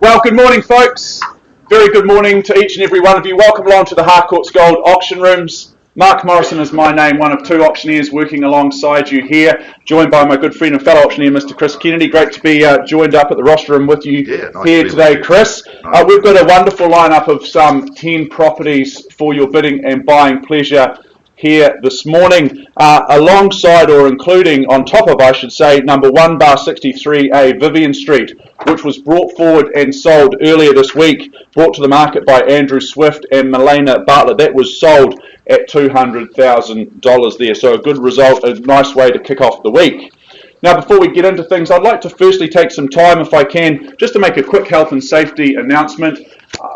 Well, good morning, folks. Very good morning to each and every one of you. Welcome along to the Harcourts Gold Auction Rooms. Mark Morrison is my name, one of two auctioneers working alongside you here, joined by my good friend and fellow auctioneer, Mr. Chris Kennedy. Great to be joined up at the roster room with you here today, Chris. We've got a wonderful lineup of some 10 properties for your bidding and buying pleasure here this morning, alongside or including on top of, I should say, number 1/63A Vivian Street, which was brought forward and sold earlier this week, brought to the market by Andrew Swift and Milena Bartlett. That was sold at $200,000 there, so a good result, a nice way to kick off the week. Now, before we get into things, I'd like to firstly take some time, if I can, just to make a quick health and safety announcement.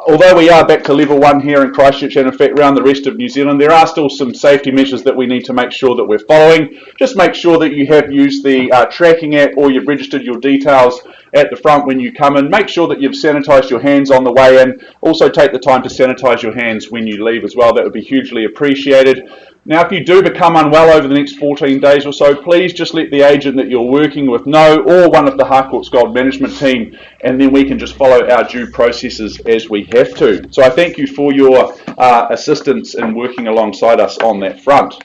Although we are back to level 1 here in Christchurch and in fact around the rest of New Zealand, there are still some safety measures that we need to make sure that we're following. Just make sure that you have used the tracking app or you've registered your details at the front when you come in. Make sure that you've sanitised your hands on the way in. Also take the time to sanitise your hands when you leave as well. That would be hugely appreciated. Now, if you do become unwell over the next 14 days or so, please just let the agent that you're working with know, or one of the Harcourts Gold management team, and then we can just follow our due processes as we have to. So I thank you for your assistance in working alongside us on that front.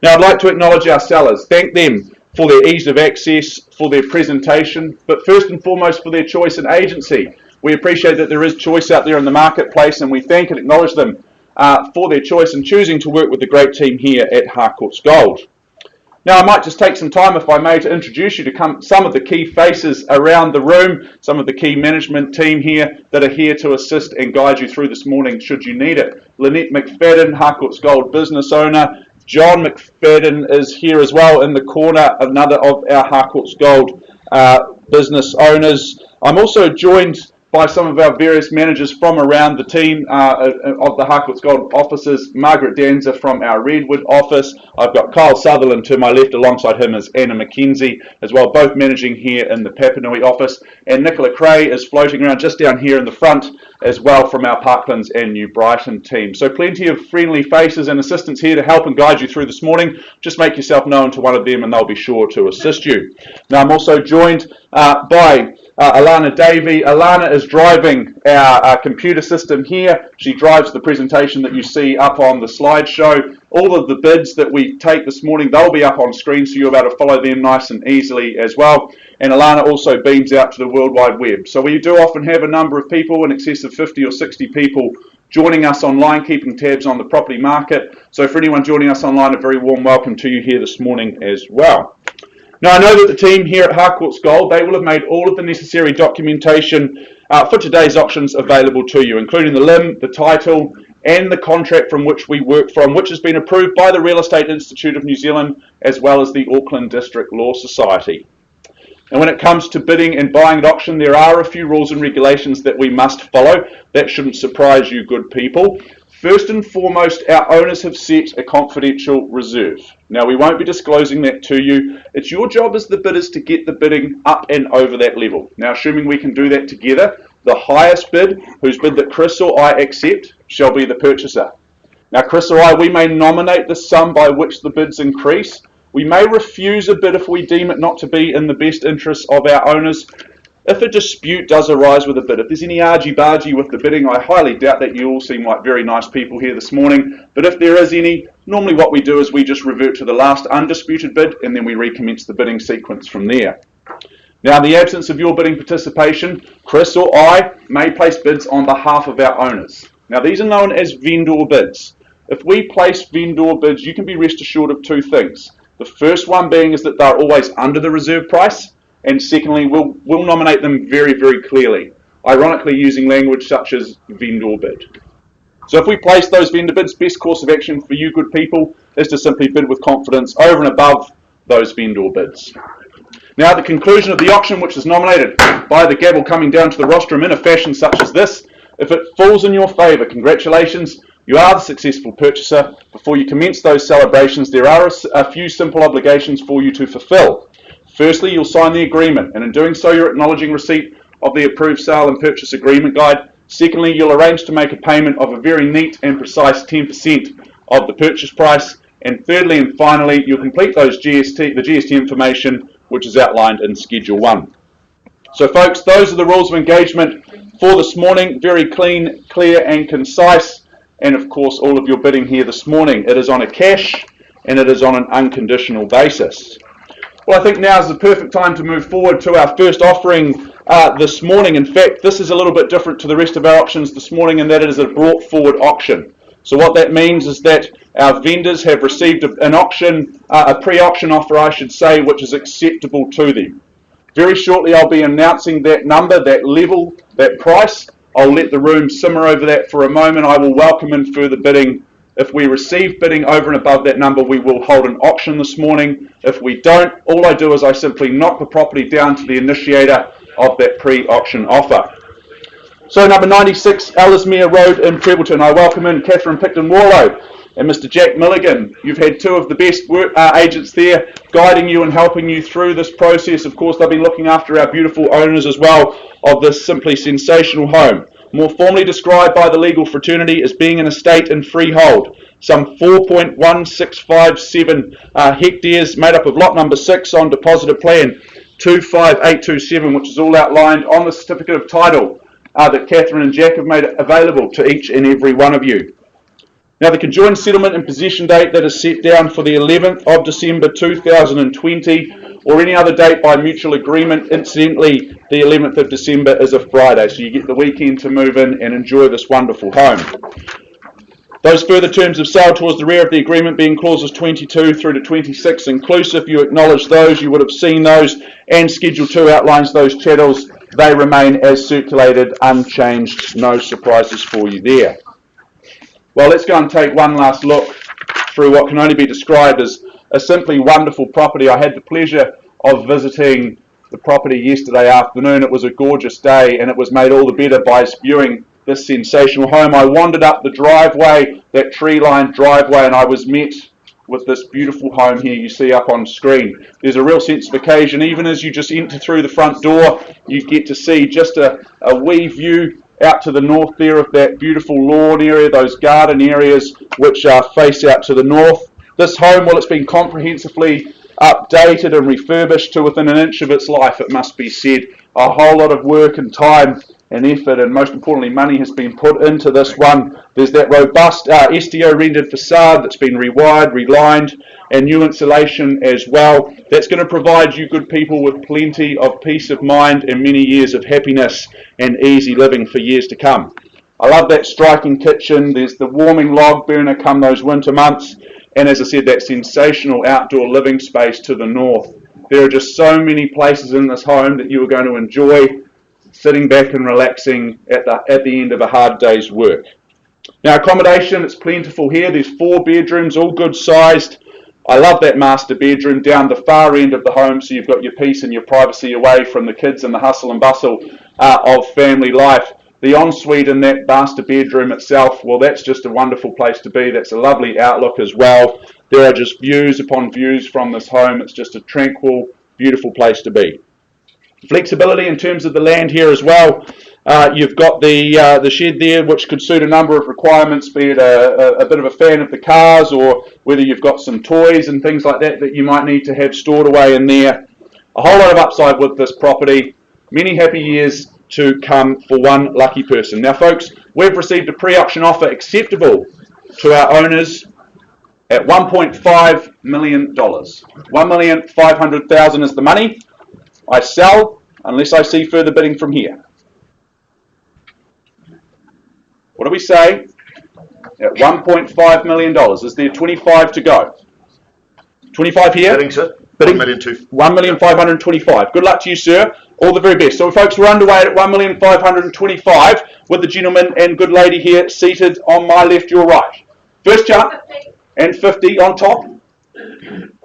Now, I'd like to acknowledge our sellers. Thank them for their ease of access, for their presentation, but first and foremost for their choice and agency. We appreciate that there is choice out there in the marketplace, and we thank and acknowledge them for their choice and choosing to work with the great team here at Harcourts Gold. Now, I might just take some time, if I may, to introduce you to some of the key faces around the room, some of the key management team here that are here to assist and guide you through this morning should you need it. Lynette McFadden, Harcourts Gold business owner. John McFadden is here as well in the corner, another of our Harcourts Gold business owners. I'm also joined by some of our various managers from around the team of the Harcourts Gold offices. Margaret Danza from our Redwood office. I've got Kyle Sutherland to my left, alongside him is Anna McKenzie as well, both managing here in the Papanui office. And Nicola Cray is floating around just down here in the front as well from our Parklands and New Brighton team. So plenty of friendly faces and assistants here to help and guide you through this morning. Just make yourself known to one of them and they'll be sure to assist you. Now, I'm also joined by Alana Davey. Alana is driving our computer system here. She drives the presentation that you see up on the slideshow. All of the bids that we take this morning, they'll be up on screen, so you'll be able to follow them nice and easily as well. And Alana also beams out to the World Wide Web. So we do often have a number of people, in excess of 50 or 60 people, joining us online, keeping tabs on the property market. So for anyone joining us online, a very warm welcome to you here this morning as well. Now, I know that the team here at Harcourts Gold, they will have made all of the necessary documentation for today's auctions available to you, including the LIM, the title, and the contract from which we work from, which has been approved by the Real Estate Institute of New Zealand, as well as the Auckland District Law Society. And when it comes to bidding and buying at auction, there are a few rules and regulations that we must follow. That shouldn't surprise you, good people. First and foremost, our owners have set a confidential reserve. Now, we won't be disclosing that to you. It's your job as the bidders to get the bidding up and over that level. Now, assuming we can do that together, the highest bid, whose bid that Chris or I accept, shall be the purchaser. Now, Chris or I, we may nominate the sum by which the bids increase. We may refuse a bid if we deem it not to be in the best interests of our owners. If a dispute does arise with a bid, if there's any argy-bargy with the bidding, I highly doubt that. You all seem like very nice people here this morning, but if there is any, normally what we do is we just revert to the last undisputed bid and then we recommence the bidding sequence from there. Now, in the absence of your bidding participation, Chris or I may place bids on behalf of our owners. Now, these are known as vendor bids. If we place vendor bids, you can be rest assured of two things. The first one being is that they're always under the reserve price. And secondly, we'll nominate them very, very clearly, ironically using language such as vendor bid. So if we place those vendor bids, best course of action for you good people is to simply bid with confidence over and above those vendor bids. Now, at the conclusion of the auction, which is nominated by the gavel coming down to the rostrum in a fashion such as this, if it falls in your favour, congratulations, you are the successful purchaser. Before you commence those celebrations, there are a few simple obligations for you to fulfil. Firstly, you'll sign the agreement, and in doing so, you're acknowledging receipt of the approved sale and purchase agreement guide. Secondly, you'll arrange to make a payment of a very neat and precise 10% of the purchase price. And thirdly and finally, you'll complete the GST information, which is outlined in Schedule 1. So folks, those are the rules of engagement for this morning. Very clean, clear and concise. And of course, all of your bidding here this morning. It is on a cash and it is on an unconditional basis. Well, I think now is the perfect time to move forward to our first offering this morning. In fact, this is a little bit different to the rest of our auctions this morning, and that it is a brought forward auction. So what that means is that our vendors have received an auction, a pre-auction offer, I should say, which is acceptable to them. Very shortly, I'll be announcing that number, that level, that price. I'll let the room simmer over that for a moment. I will welcome in further bidding. If we receive bidding over and above that number, we will hold an auction this morning. If we don't, all I do is I simply knock the property down to the initiator of that pre-auction offer. So number 96, Alicemere Road in Trebleton. I welcome in Catherine Picton-Warlow and Mr. Jack Milligan. You've had two of the best agents there guiding you and helping you through this process. Of course, they'll be looking after our beautiful owners as well of this simply sensational home. More formally described by the legal fraternity as being an estate in freehold. Some 4.1657 hectares made up of lot number 6 on deposited plan 25827, which is all outlined on the certificate of title that Catherine and Jack have made available to each and every one of you. Now, the conjoined settlement and possession date that is set down for the 11th of December 2020 or any other date by mutual agreement. Incidentally, the 11th of December is a Friday, so you get the weekend to move in and enjoy this wonderful home. Those further terms of sale towards the rear of the agreement being clauses 22 through to 26 inclusive, you acknowledge those, you would have seen those, and Schedule 2 outlines those chattels. They remain as circulated, unchanged, no surprises for you there. Well, let's go and take one last look through what can only be described as a simply wonderful property. I had the pleasure of visiting the property yesterday afternoon. It was a gorgeous day, and it was made all the better by viewing this sensational home. I wandered up the driveway, that tree-lined driveway, and I was met with this beautiful home here you see up on screen. There's a real sense of occasion. Even as you just enter through the front door, you get to see just a wee view out to the north there of that beautiful lawn area, those garden areas which face out to the north. This home, well, it's been comprehensively updated and refurbished to within an inch of its life, it must be said. A whole lot of work and time and effort, and most importantly money, has been put into this one. There's that robust STO rendered facade that's been rewired, relined, and new insulation as well. That's going to provide you good people with plenty of peace of mind and many years of happiness and easy living for years to come. I love that striking kitchen. There's the warming log burner come those winter months, and as I said, that sensational outdoor living space to the north. There are just so many places in this home that you are going to enjoy sitting back and relaxing at the end of a hard day's work. Now, accommodation, it's plentiful here. There's 4 bedrooms, all good sized. I love that master bedroom down the far end of the home, so you've got your peace and your privacy away from the kids and the hustle and bustle of family life. The ensuite in that master bedroom itself, well, that's just a wonderful place to be. That's a lovely outlook as well. There are just views upon views from this home. It's just a tranquil, beautiful place to be. Flexibility in terms of the land here as well. You've got the shed there, which could suit a number of requirements, be it a bit of a fan of the cars, or whether you've got some toys and things like that that you might need to have stored away in there. A whole lot of upside with this property. Many happy years to come for one lucky person. Now, folks, we've received a pre-auction offer acceptable to our owners at $1.5 million. $1,500,000 is the money. I sell unless I see further bidding from here. What do we say? At $1.5 million. Is there 25 to go? 25 here? Bidding, sir. Bidding? 1,525,000. Good luck to you, sir. All the very best. So, folks, we're underway at $1,525,000 with the gentleman and good lady here seated on my left, your right. First chance, and 50 on top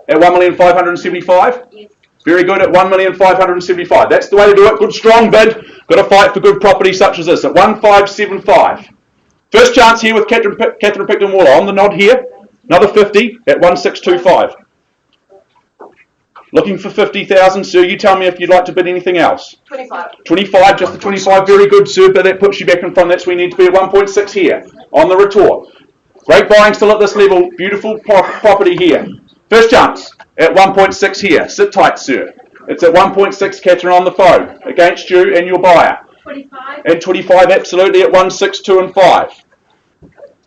at $1,575,000. Yes. Very good at $1,575,000. That's the way to do it. Good strong bid. Got to fight for good property such as this at $1,575,000. First chance here with Catherine Picton-Warlow on the nod here. Another 50 at $1,625,000. Looking for 50,000, sir. You tell me if you'd like to bid anything else. 25. 25, just the 25. Very good, sir. But that puts you back in front. That's where we need to be at 1.6 here on the retort. Great buying still at this level. Beautiful property here. First chance at 1.6 here. Sit tight, sir. It's at 1.6, Catherine, on the phone against you and your buyer. 25. And 25, absolutely, at 162 and 5.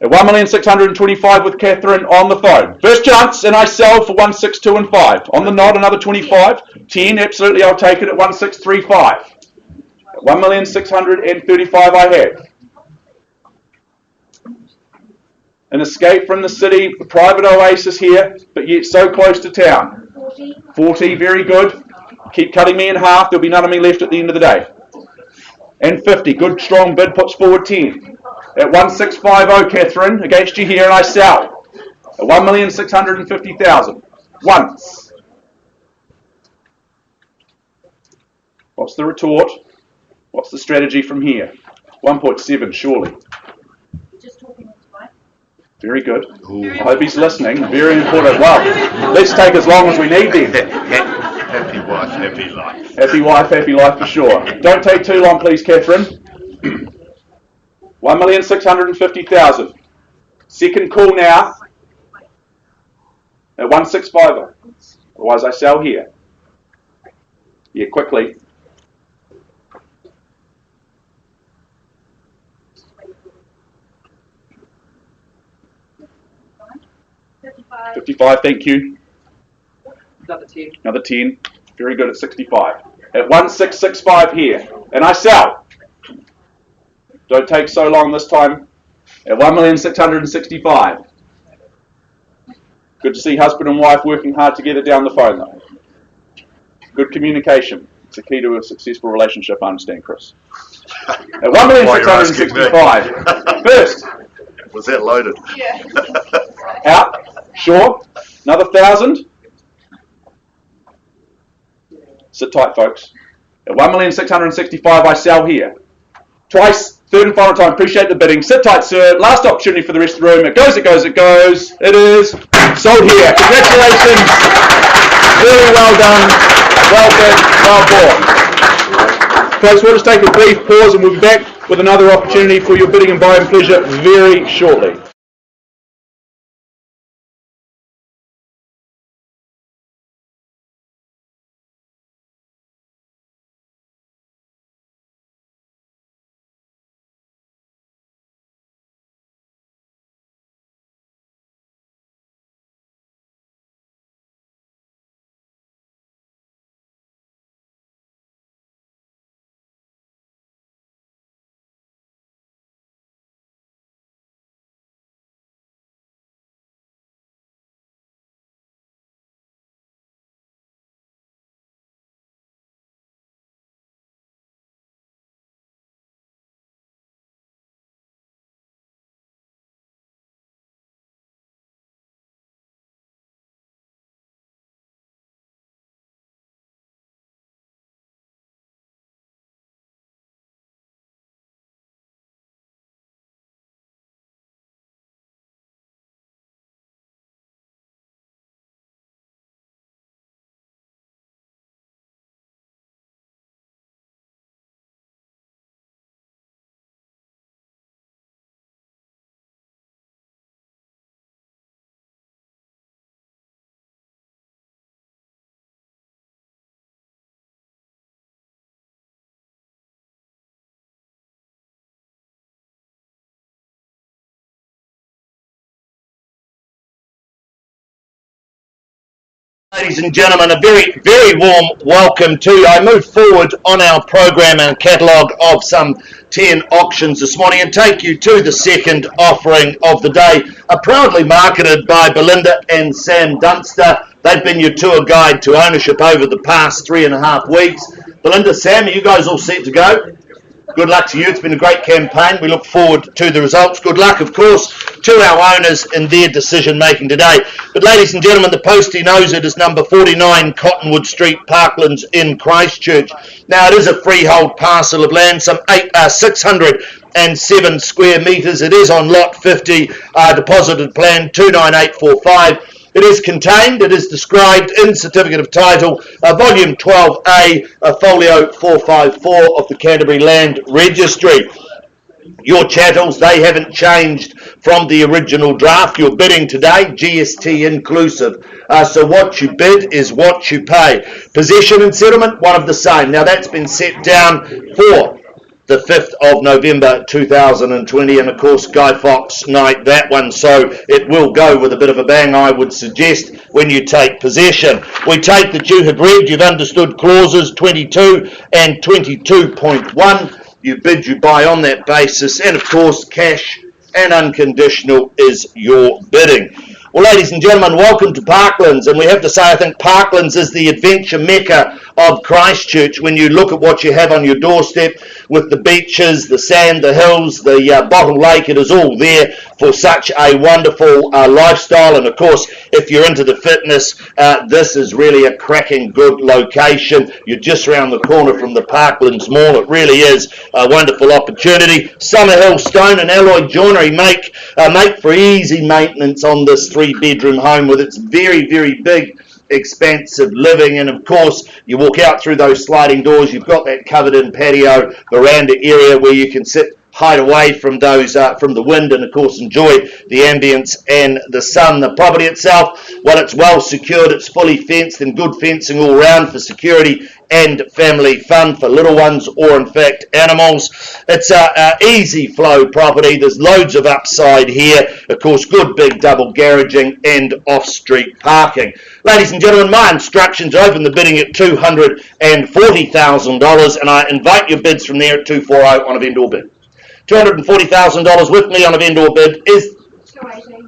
At 1,625,000 with Catherine on the phone. First chance, and I sell for 162 and 5. On the nod, another 25. 10, absolutely, I'll take it at 1635. At 1,635,000 I have. An escape from the city, a private oasis here, but yet so close to town. 40. 40, very good. Keep cutting me in half, there'll be none of me left at the end of the day. And 50, good strong bid, puts forward 10. At 1650, Catherine, against you here, and I sell. At 1,650,000. Once. What's the retort? What's the strategy from here? 1.7, surely. Just talking to my wife. Very good. I hope he's listening. Very important. Well, let's take as long as we need then. Happy wife, happy life. Happy wife, happy life for sure. Don't take too long, please, Catherine. 1,650,000. Second call now. At 1650. Otherwise, I sell here. Yeah, quickly. 55. 55, thank you. Another 10. Another 10. Very good at 65. At 1665 here. And I sell. Don't take so long this time. At 1,665,000. Good to see husband and wife working hard together down the phone though. Good communication. It's a key to a successful relationship, I understand, Chris. At 1,665,000. First. Was that loaded? Yeah. Out. Sure. Another 1,000. Sit tight, folks. At 1,665,000 I sell here. Twice. Third and final time. Appreciate the bidding. Sit tight, sir. Last opportunity for the rest of the room. It goes, it goes, it goes. It is sold here. Congratulations. Really well done. Well bid. Well bought. Folks, we'll just take a brief pause and we'll be back with another opportunity for your bidding and buying pleasure very shortly. Ladies and gentlemen, a very, very warm welcome to you. I move forward on our program and catalogue of some 10 auctions this morning and take you to the second offering of the day, proudly marketed by Belinda and Sam Dunster. They've been your tour guide to ownership over the past 3.5 weeks. Belinda, Sam, are you guys all set to go? Good luck to you. It's been a great campaign. We look forward to the results. Good luck, of course, to our owners in their decision-making today. But ladies and gentlemen, the postie knows it is number 49 Cottonwood Street, Parklands in Christchurch. Now, it is a freehold parcel of land, some 607 square metres. It is on lot 50, deposited plan 29845. It is contained, it is described in Certificate of Title, Volume 12A, Folio 454 of the Canterbury Land Registry. Your chattels, they haven't changed from the original draft. You're bidding today, GST inclusive. So what you bid is what you pay. Possession and settlement, one of the same. Now that's been set down for the 5th of November 2020, and of course Guy Fawkes night, that one, so it will go with a bit of a bang, I would suggest, when you take possession. We take that you have read, you've understood clauses 22 and 22.1, you bid, you buy on that basis, and of course cash and unconditional is your bidding. Well, ladies and gentlemen, welcome to Parklands, and we have to say I think Parklands is the adventure mecca of Christchurch when you look at what you have on your doorstep with the beaches, the sand, the hills, the bottom lake. It is all there for such a wonderful lifestyle, and of course if you're into the fitness, this is really a cracking good location. You're just around the corner from the Parklands Mall. It really is a wonderful opportunity. Summerhill Stone and Alloy Joinery make for easy maintenance on this 3-bedroom home with its very, very big, expansive living, and of course you walk out through those sliding doors, you've got that covered in patio veranda area where you can sit, hide away from those from the wind, and of course enjoy the ambience and the sun. The property itself, well, it's well secured, it's fully fenced and good fencing all round for security and family fun for little ones or in fact animals. It's a easy flow property. There's loads of upside here, of course good big double garaging and off-street parking. Ladies and gentlemen, my instructions open the bidding at $240,000, and I invite your bids from there at 240 on a vendor bid. $240,000 with me on a vendor bid is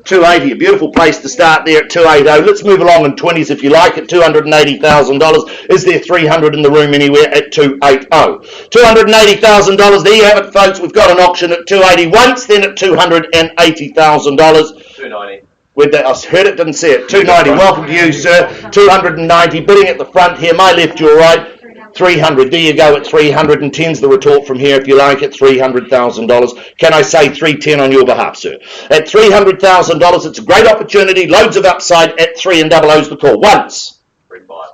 280. A beautiful place to start there at 280. Let's move along in 20s if you like at $280,000. Is there 300 in the room anywhere at 280? $280,000. There you have it, folks. We've got an auction at 280 once, then at $280,000. 290. With that, I heard it, didn't see it. 290. Welcome to you, sir. 290. Bidding at the front here. My left, your right. 300. There you go at 310's the retort from here if you like at $300,000. Can I say 310 on your behalf, sir? At $300,000, it's a great opportunity. Loads of upside at 3 and double O's the call. Once. 3-5.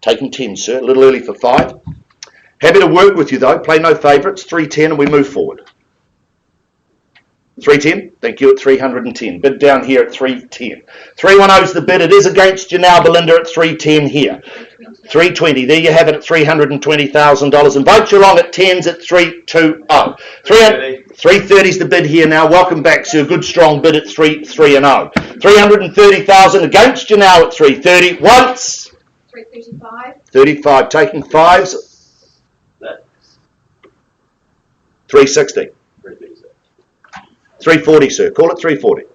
Taking 10, sir. A little early for 5. Happy to work with you though. Play no favourites. 310 and we move forward. 310. Thank you at 310. Bid down here at 310. 310's the bid. It is against you now, Belinda, at 310 here. 320. There you have it at $320,000. Invite you along at 10s at 320. 330's the bid here now. Welcome back, sir. Good strong bid at 330. 330,000 against you now at 330. Once. 335. 35. Taking 5s. 360. 340, sir. Call it 340.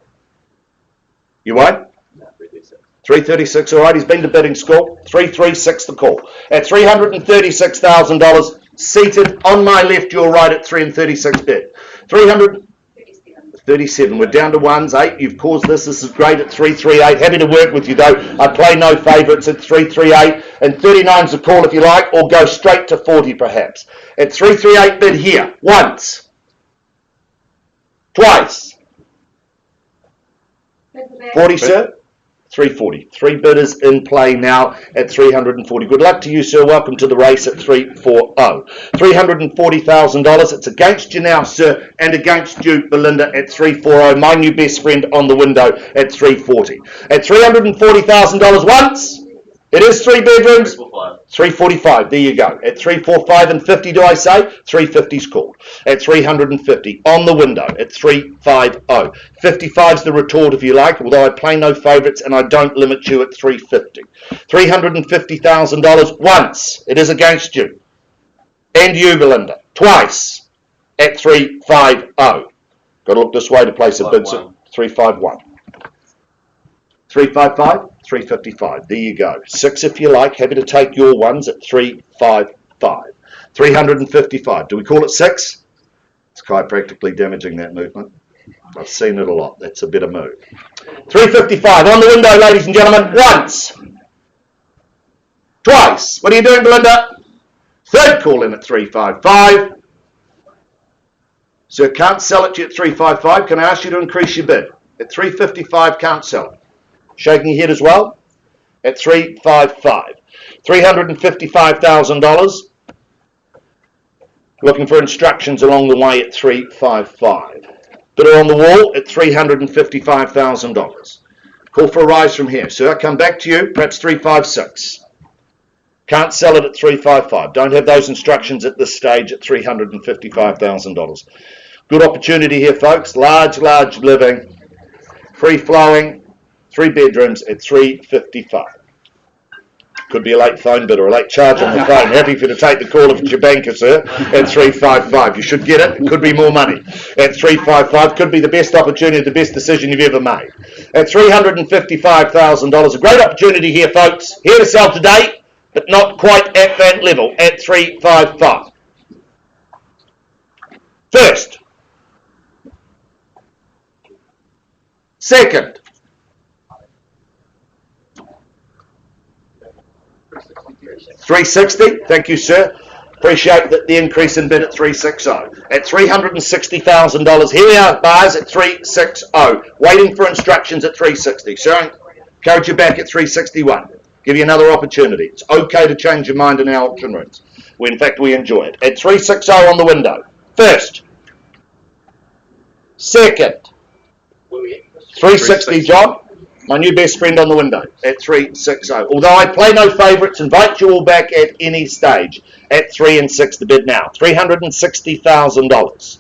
You won't? 336, all right. He's been to bidding school. 336 the call. At $336,000, seated on my left, your right at 336 bid. 337. We're down to 1s. 8. You've caused this. This is great at 338. Happy to work with you, though. I play no favourites at 338. And 39's the call if you like, or go straight to 40 perhaps. At 338 bid here. Once. Twice. 40, sir. 340. 3 bidders in play now at 340. Good luck to you, sir. Welcome to the race at 340. $340,000. It's against you now, sir, and against you, Belinda, at 340. My new best friend on the window at 340. At $340,000 once. It is 3 bedrooms. 345. There you go. At 345 and 50, do I say? 350's called. At 350 on the window at 350. 55's the retort if you like, although I play no favourites and I don't limit you at 350. $350,000 once. It is against you. And you, Belinda. Twice at 350. Got to look this way to place a bid. 351. 355. 355. There you go. 6 if you like. Happy to take your ones at 355. 355. Do we call it 6? It's quite practically damaging, that movement. I've seen it a lot. That's a better move. 355 on the window, ladies and gentlemen. Once. Twice. What are you doing, Belinda? Third call in at 355. Sir, can't sell it to you at 355. Can I ask you to increase your bid? At 355, can't sell it. Shaking your head as well at 355. $355,000. Looking for instructions along the way at 355. Bidder on the wall at $355,000. Call for a rise from here. Sir, come back to you. Perhaps 356. Can't sell it at 355. Don't have those instructions at this stage at $355,000. Good opportunity here, folks. Large living, free flowing, 3 bedrooms at 355. Could be a late phone bid or a late charge on the phone. Happy for you to take the call if it's your banker, sir, at 355. You should get it. It could be more money. At 355, could be the best opportunity, the best decision you've ever made. At $355,000, a great opportunity here, folks. Here to sell today, but not quite at that level, at 355. First. Second. 360, thank you, sir. Appreciate the increase in bid at 360. At $360,000, here we are, buyers at 360. Waiting for instructions at 360. Sir, encourage you back at 361. Give you another opportunity. It's okay to change your mind in our auction rooms. In fact, we enjoy it. At 360 on the window. First. Second. 360, John. My new best friend on the window at 360. Although I play no favourites, invite you all back at any stage at 3 and 6 the bid now. $360,000.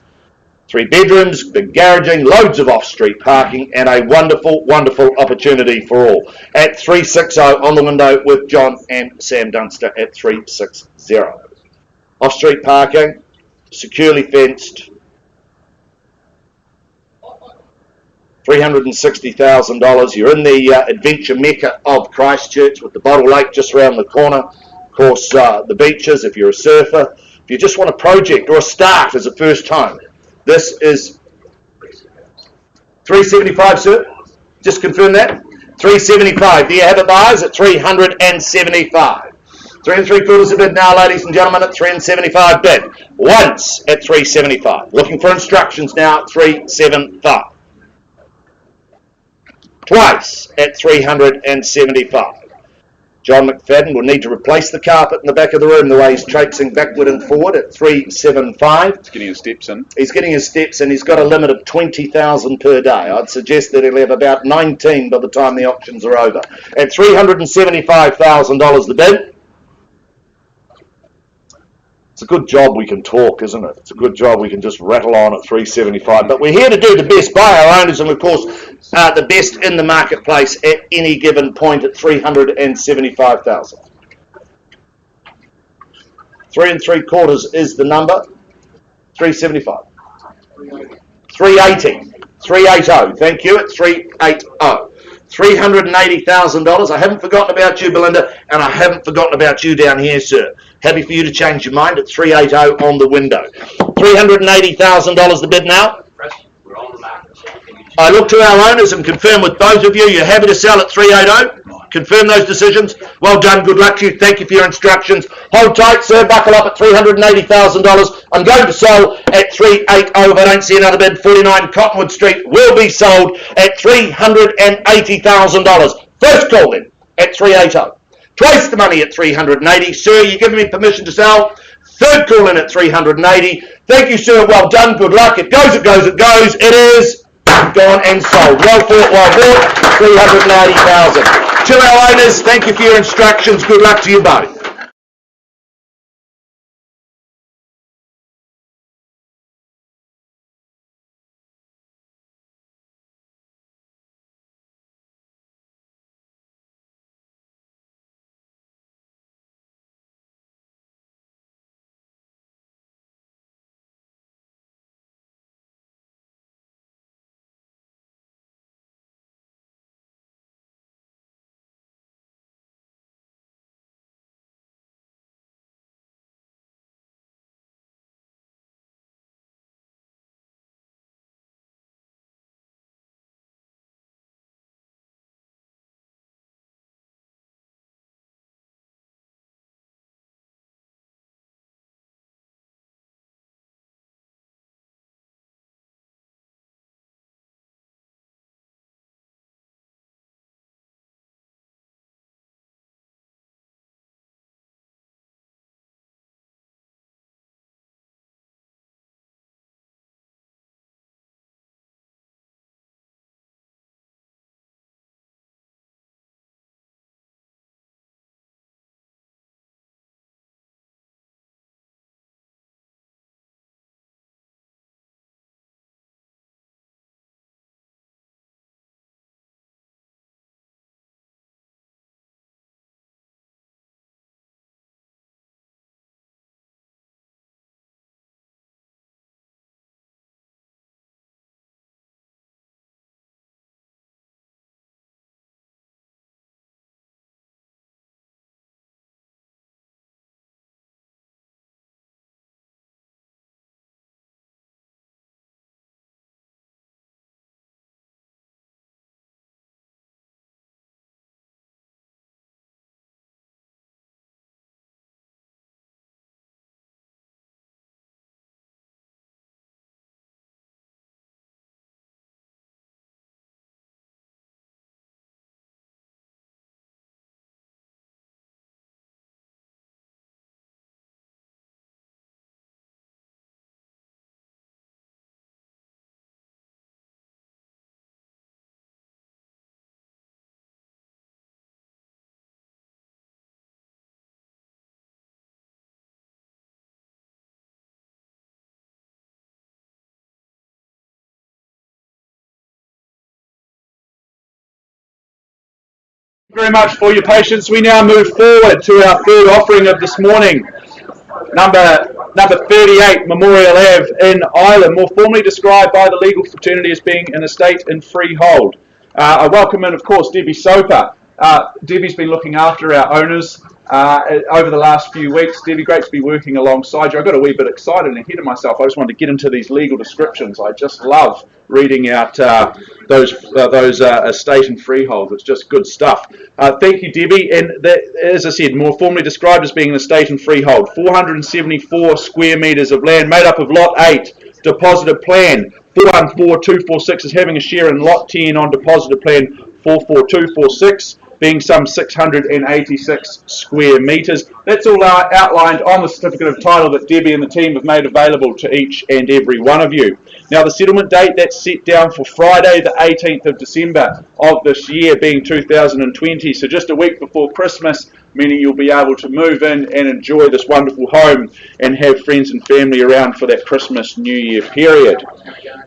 3 bedrooms, big garaging, loads of off-street parking, and a wonderful, wonderful opportunity for all. At 360 on the window with John and Sam Dunster at 360. Off-street parking, securely fenced. $360,000. You're in the adventure mecca of Christchurch with the Bottle Lake just around the corner. Of course, the beaches if you're a surfer. If you just want a project or a start as a first home, this is 375, sir. Just confirm that. 375. Do you have it, buyers? At 375. 3 3/4 a bid now, ladies and gentlemen, at 375 bid. Once at 375. Looking for instructions now at 375. Twice at 375. John McFadden will need to replace the carpet in the back of the room the way he's traipsing backward and forward at 375. He's getting his steps in. He's getting his steps in. He's got a limit of 20,000 per day. I'd suggest that he'll have about 19 by the time the auctions are over. At $375,000 the bid. It's a good job we can talk, isn't it? It's a good job we can just rattle on at 375. But we're here to do the best by our owners and, of course, the best in the marketplace at any given point at 375,000. 3 3/4 is the number. 375. 380. 380. Thank you. At 380. $380,000. I haven't forgotten about you, Belinda, and I haven't forgotten about you down here, sir. Happy for you to change your mind at 380 on the window. $380,000 the bid now. We're on the market. I look to our owners and confirm with both of you, you're happy to sell at 380? Confirm those decisions. Well done, good luck to you. Thank you for your instructions. Hold tight, sir. Buckle up at $380,000. I'm going to sell at 380 if I don't see another bid. 49 Cottonwood Street will be sold at $380,000. First call then at 380. Twice the money at 380. Sir, you giving me permission to sell? Third call in at 380. Thank you, sir. Well done. Good luck. It goes, it goes, it goes. It is gone and sold. Well fought, well bought. 380,000. To our owners, thank you for your instructions. Good luck to you both. Very much for your patience. We now move forward to our third offering of this morning. Number 38, Memorial Ave in Ireland, more formally described by the legal fraternity as being an estate in freehold. I welcome in, of course, Debbie Soper. Debbie's been looking after our owners over the last few weeks. Debbie, great to be working alongside you. I got a wee bit excited and ahead of myself. I just wanted to get into these legal descriptions. I just love reading out those estate and freeholds. It's just good stuff. Thank you, Debbie. And that, as I said, more formally described as being an estate and freehold. 474 square metres of land made up of Lot 8, deposited plan 414246 is having a share in Lot 10 on deposited plan 44246. Being some 686 square metres. That's all outlined on the certificate of title that Debbie and the team have made available to each and every one of you. Now the settlement date, that's set down for Friday the 18th of December of this year, being 2020, so just a week before Christmas, meaning you'll be able to move in and enjoy this wonderful home and have friends and family around for that Christmas New Year period.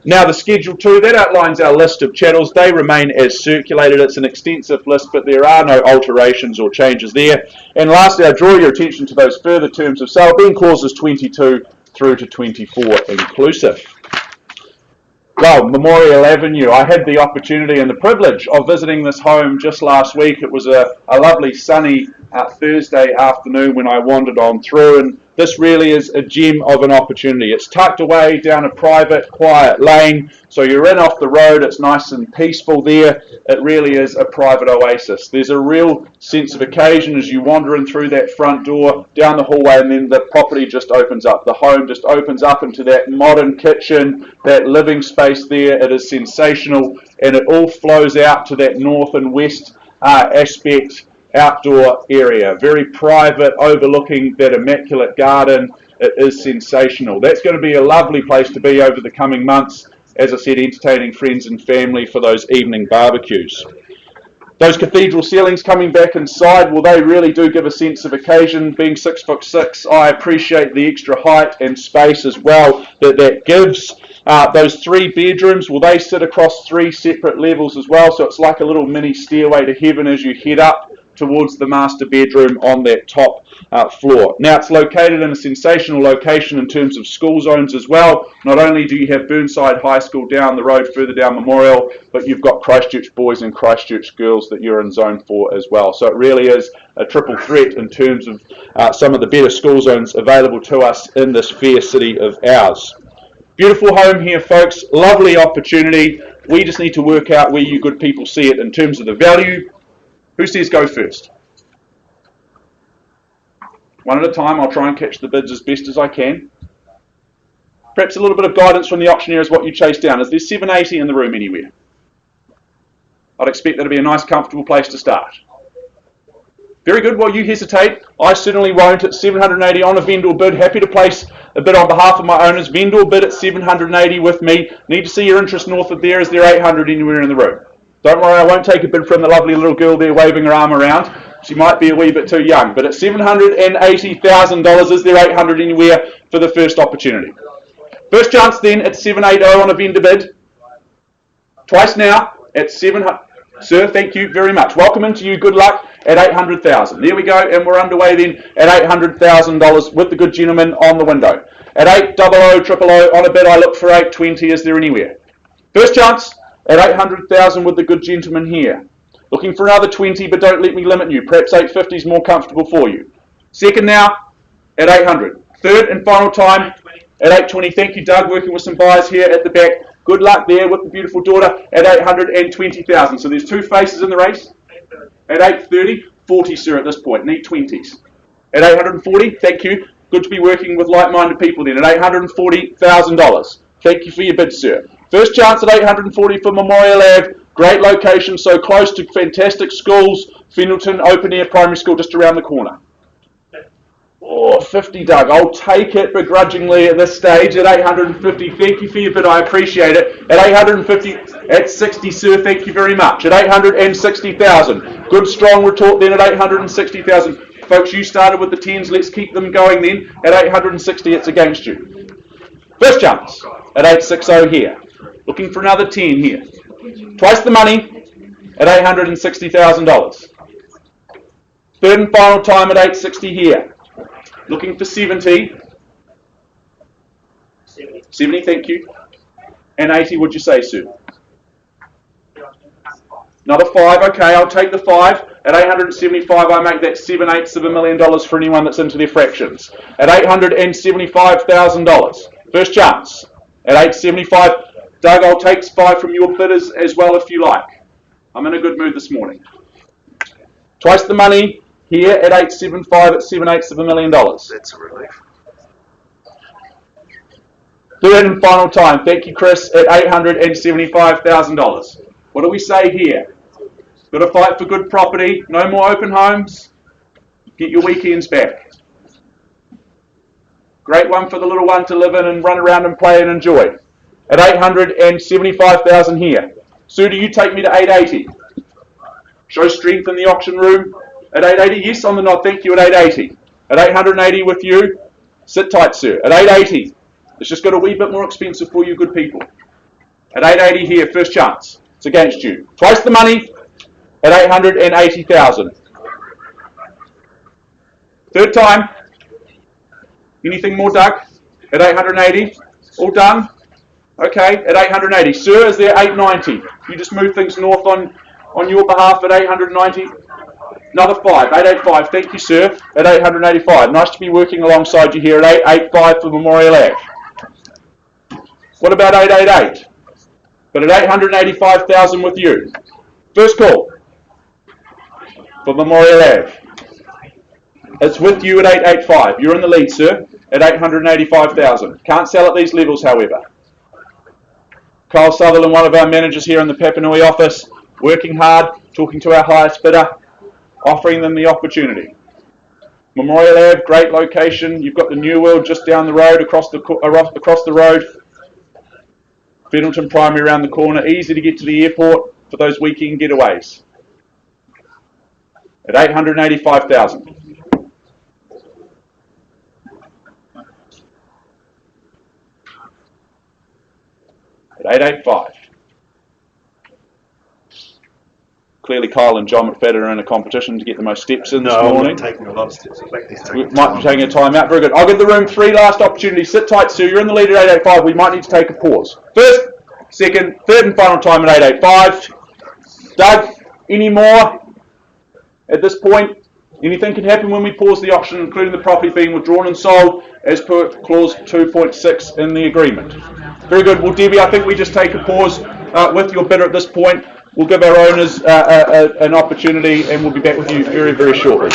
Now the Schedule 2, that outlines our list of chattels. They remain as circulated. It's an extensive list, but there are no alterations or changes there. And lastly, I draw your attention to those further terms of sale, being clauses 22 through to 24 inclusive. Well, Memorial Avenue, I had the opportunity and the privilege of visiting this home just last week. It was a lovely sunny Thursday afternoon when I wandered on through, and this really is a gem of an opportunity. It's tucked away down a private, quiet lane, so you're in off the road, it's nice and peaceful there. It really is a private oasis. There's a real sense of occasion as you wander in through that front door, down the hallway, and then the property just opens up. The home just opens up into that modern kitchen, that living space there. It is sensational, and it all flows out to that north and west aspect outdoor area, very private, overlooking that immaculate garden. It is sensational. That's going to be a lovely place to be over the coming months, as I said, entertaining friends and family for those evening barbecues. Those cathedral ceilings coming back inside, well, they really do give a sense of occasion. Being 6'6", I appreciate the extra height and space as well that gives. Those 3 bedrooms, well, they sit across 3 separate levels as well, so it's like a little mini stairway to heaven as you head up towards the master bedroom on that top floor. Now, it's located in a sensational location in terms of school zones as well. Not only do you have Burnside High School down the road, further down Memorial, but you've got Christchurch boys and Christchurch girls that you're in zone 4 as well. So it really is a triple threat in terms of some of the better school zones available to us in this fair city of ours. Beautiful home here, folks. Lovely opportunity. We just need to work out where you good people see it in terms of the value. Who says go first? One at a time. I'll try and catch the bids as best as I can. Perhaps a little bit of guidance from the auctioneer is what you chase down. Is there 780 in the room anywhere? I'd expect that to be a nice, comfortable place to start. Very good. While you hesitate, I certainly won't. At 780 on a vendor bid. Happy to place a bid on behalf of my owners. Vendor bid at 780 with me. Need to see your interest north of there. Is there 800 anywhere in the room? Don't worry, I won't take a bid from the lovely little girl there waving her arm around. She might be a wee bit too young. But at $780,000, is there 800 anywhere for the first opportunity? First chance then at 780 on a vendor bid. Twice now at 700. Sir, thank you very much. Welcome into you. Good luck at 800,000. There we go, and we're underway then at $800,000 with the good gentleman on the window. At 800 000 on a bid, I look for 820. Is there anywhere? First chance at 800,000 with the good gentleman here. Looking for another 20, but don't let me limit you. Perhaps 850 is more comfortable for you. Second now at 800. Third and final time at 820. Thank you, Doug, working with some buyers here at the back. Good luck there with the beautiful daughter at 820,000. So there's 2 faces in the race. At 830, 40, sir, at this point. Need 20s. At 840, thank you. Good to be working with like-minded people then. At $840,000. Thank you for your bid, sir. First chance at 840 for Memorial Ave. Great location, so close to fantastic schools. Fendleton Open Air Primary School just around the corner. Oh, 50, Doug. I'll take it begrudgingly at this stage at 850. Thank you for your bid. I appreciate it. At 850, at 60, sir. Thank you very much. At 860,000. Good strong retort then at 860,000. Folks, you started with the 10s. Let's keep them going then. At 860, it's against you. First chance at 860 here. Looking for another 10 here. Twice the money at $860,000. Third and final time at 860 here. Looking for 70. 70, thank you. And 80, would you say, Sue? Another 5, okay, I'll take the 5. At 875, I make that 7/8 of $1 million for anyone that's into their fractions. At $875,000. First chance. At 875, Doug, I'll take 5 from your bidders as well if you like. I'm in a good mood this morning. Twice the money here at 875 at 7/8 of $1 million. That's a relief. Third and final time. Thank you, Chris, at $875,000. What do we say here? Got to fight for good property. No more open homes. Get your weekends back. Great one for the little one to live in and run around and play and enjoy. At $875,000 here. Sue, do you take me to 880? Show strength in the auction room. At 880, yes on the nod. Thank you. At 880. At 880 with you. Sit tight, sir. At 880. It's just got a wee bit more expensive for you good people. At 880 here, first chance. It's against you. Twice the money at 880,000. Third time. Anything more, Doug? At 880? All done? Okay, at 880. Sir, is there 890? You just move things north on your behalf at 890. Another 5, 885. Thank you, sir. At 885. Nice to be working alongside you here at 885 for Memorial Ave. What about 888? But at 885,000 with you. First call for Memorial Ave. It's with you at 885. You're in the lead, sir, at 885,000. Can't sell at these levels, however. Kyle Sutherland, one of our managers here in the Papanui office, working hard, talking to our highest bidder, offering them the opportunity. Memorial Ave, great location. You've got the New World just down the road, across the road. Fendalton Primary around the corner. Easy to get to the airport for those weekend getaways. At 885,000. At 885. Clearly Kyle and John McFadden are in a competition to get the most steps in this morning. I'm not taking a lot of steps. In fact, he's We taking might be taking a time out. Very good. I'll give the room 3 last opportunities. Sit tight, Sue. You're in the lead at 885. We might need to take a pause. First, second, third and final time at 885. Doug, any more at this point? Anything can happen when we pause the auction, including the property being withdrawn and sold as per clause 2.6 in the agreement. Very good. Well, Debbie, I think we just take a pause with your bidder at this point. We'll give our owners an opportunity and we'll be back with you very, very shortly.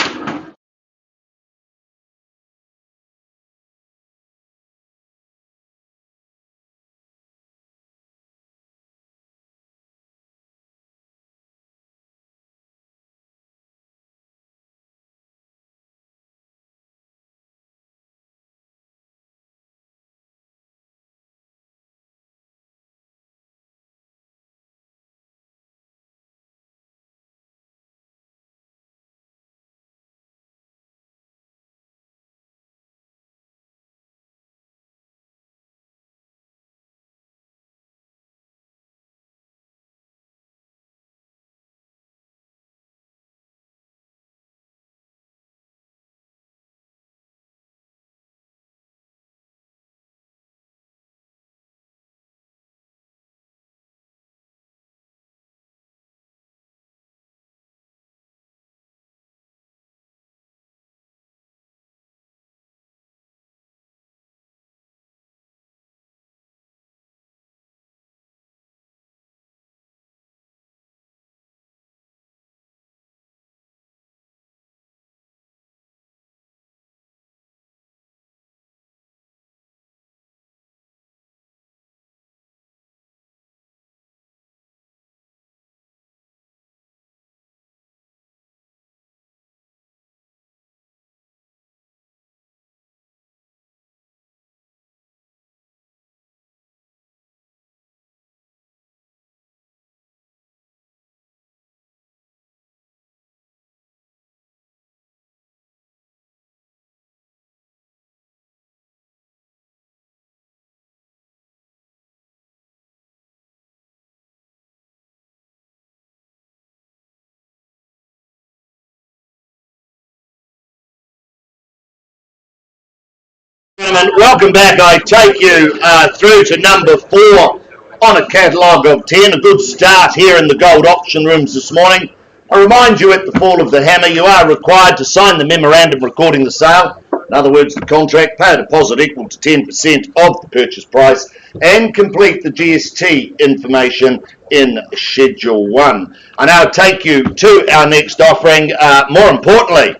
gentlemen, welcome back. I take you through to number 4 on a catalogue of 10. A good start here in the gold auction rooms this morning. I remind you, at the fall of the hammer, you are required to sign the memorandum recording the sale. In other words, the contract, pay a deposit equal to 10% of the purchase price, and complete the GST information in Schedule 1. I now take you to our next offering. More importantly,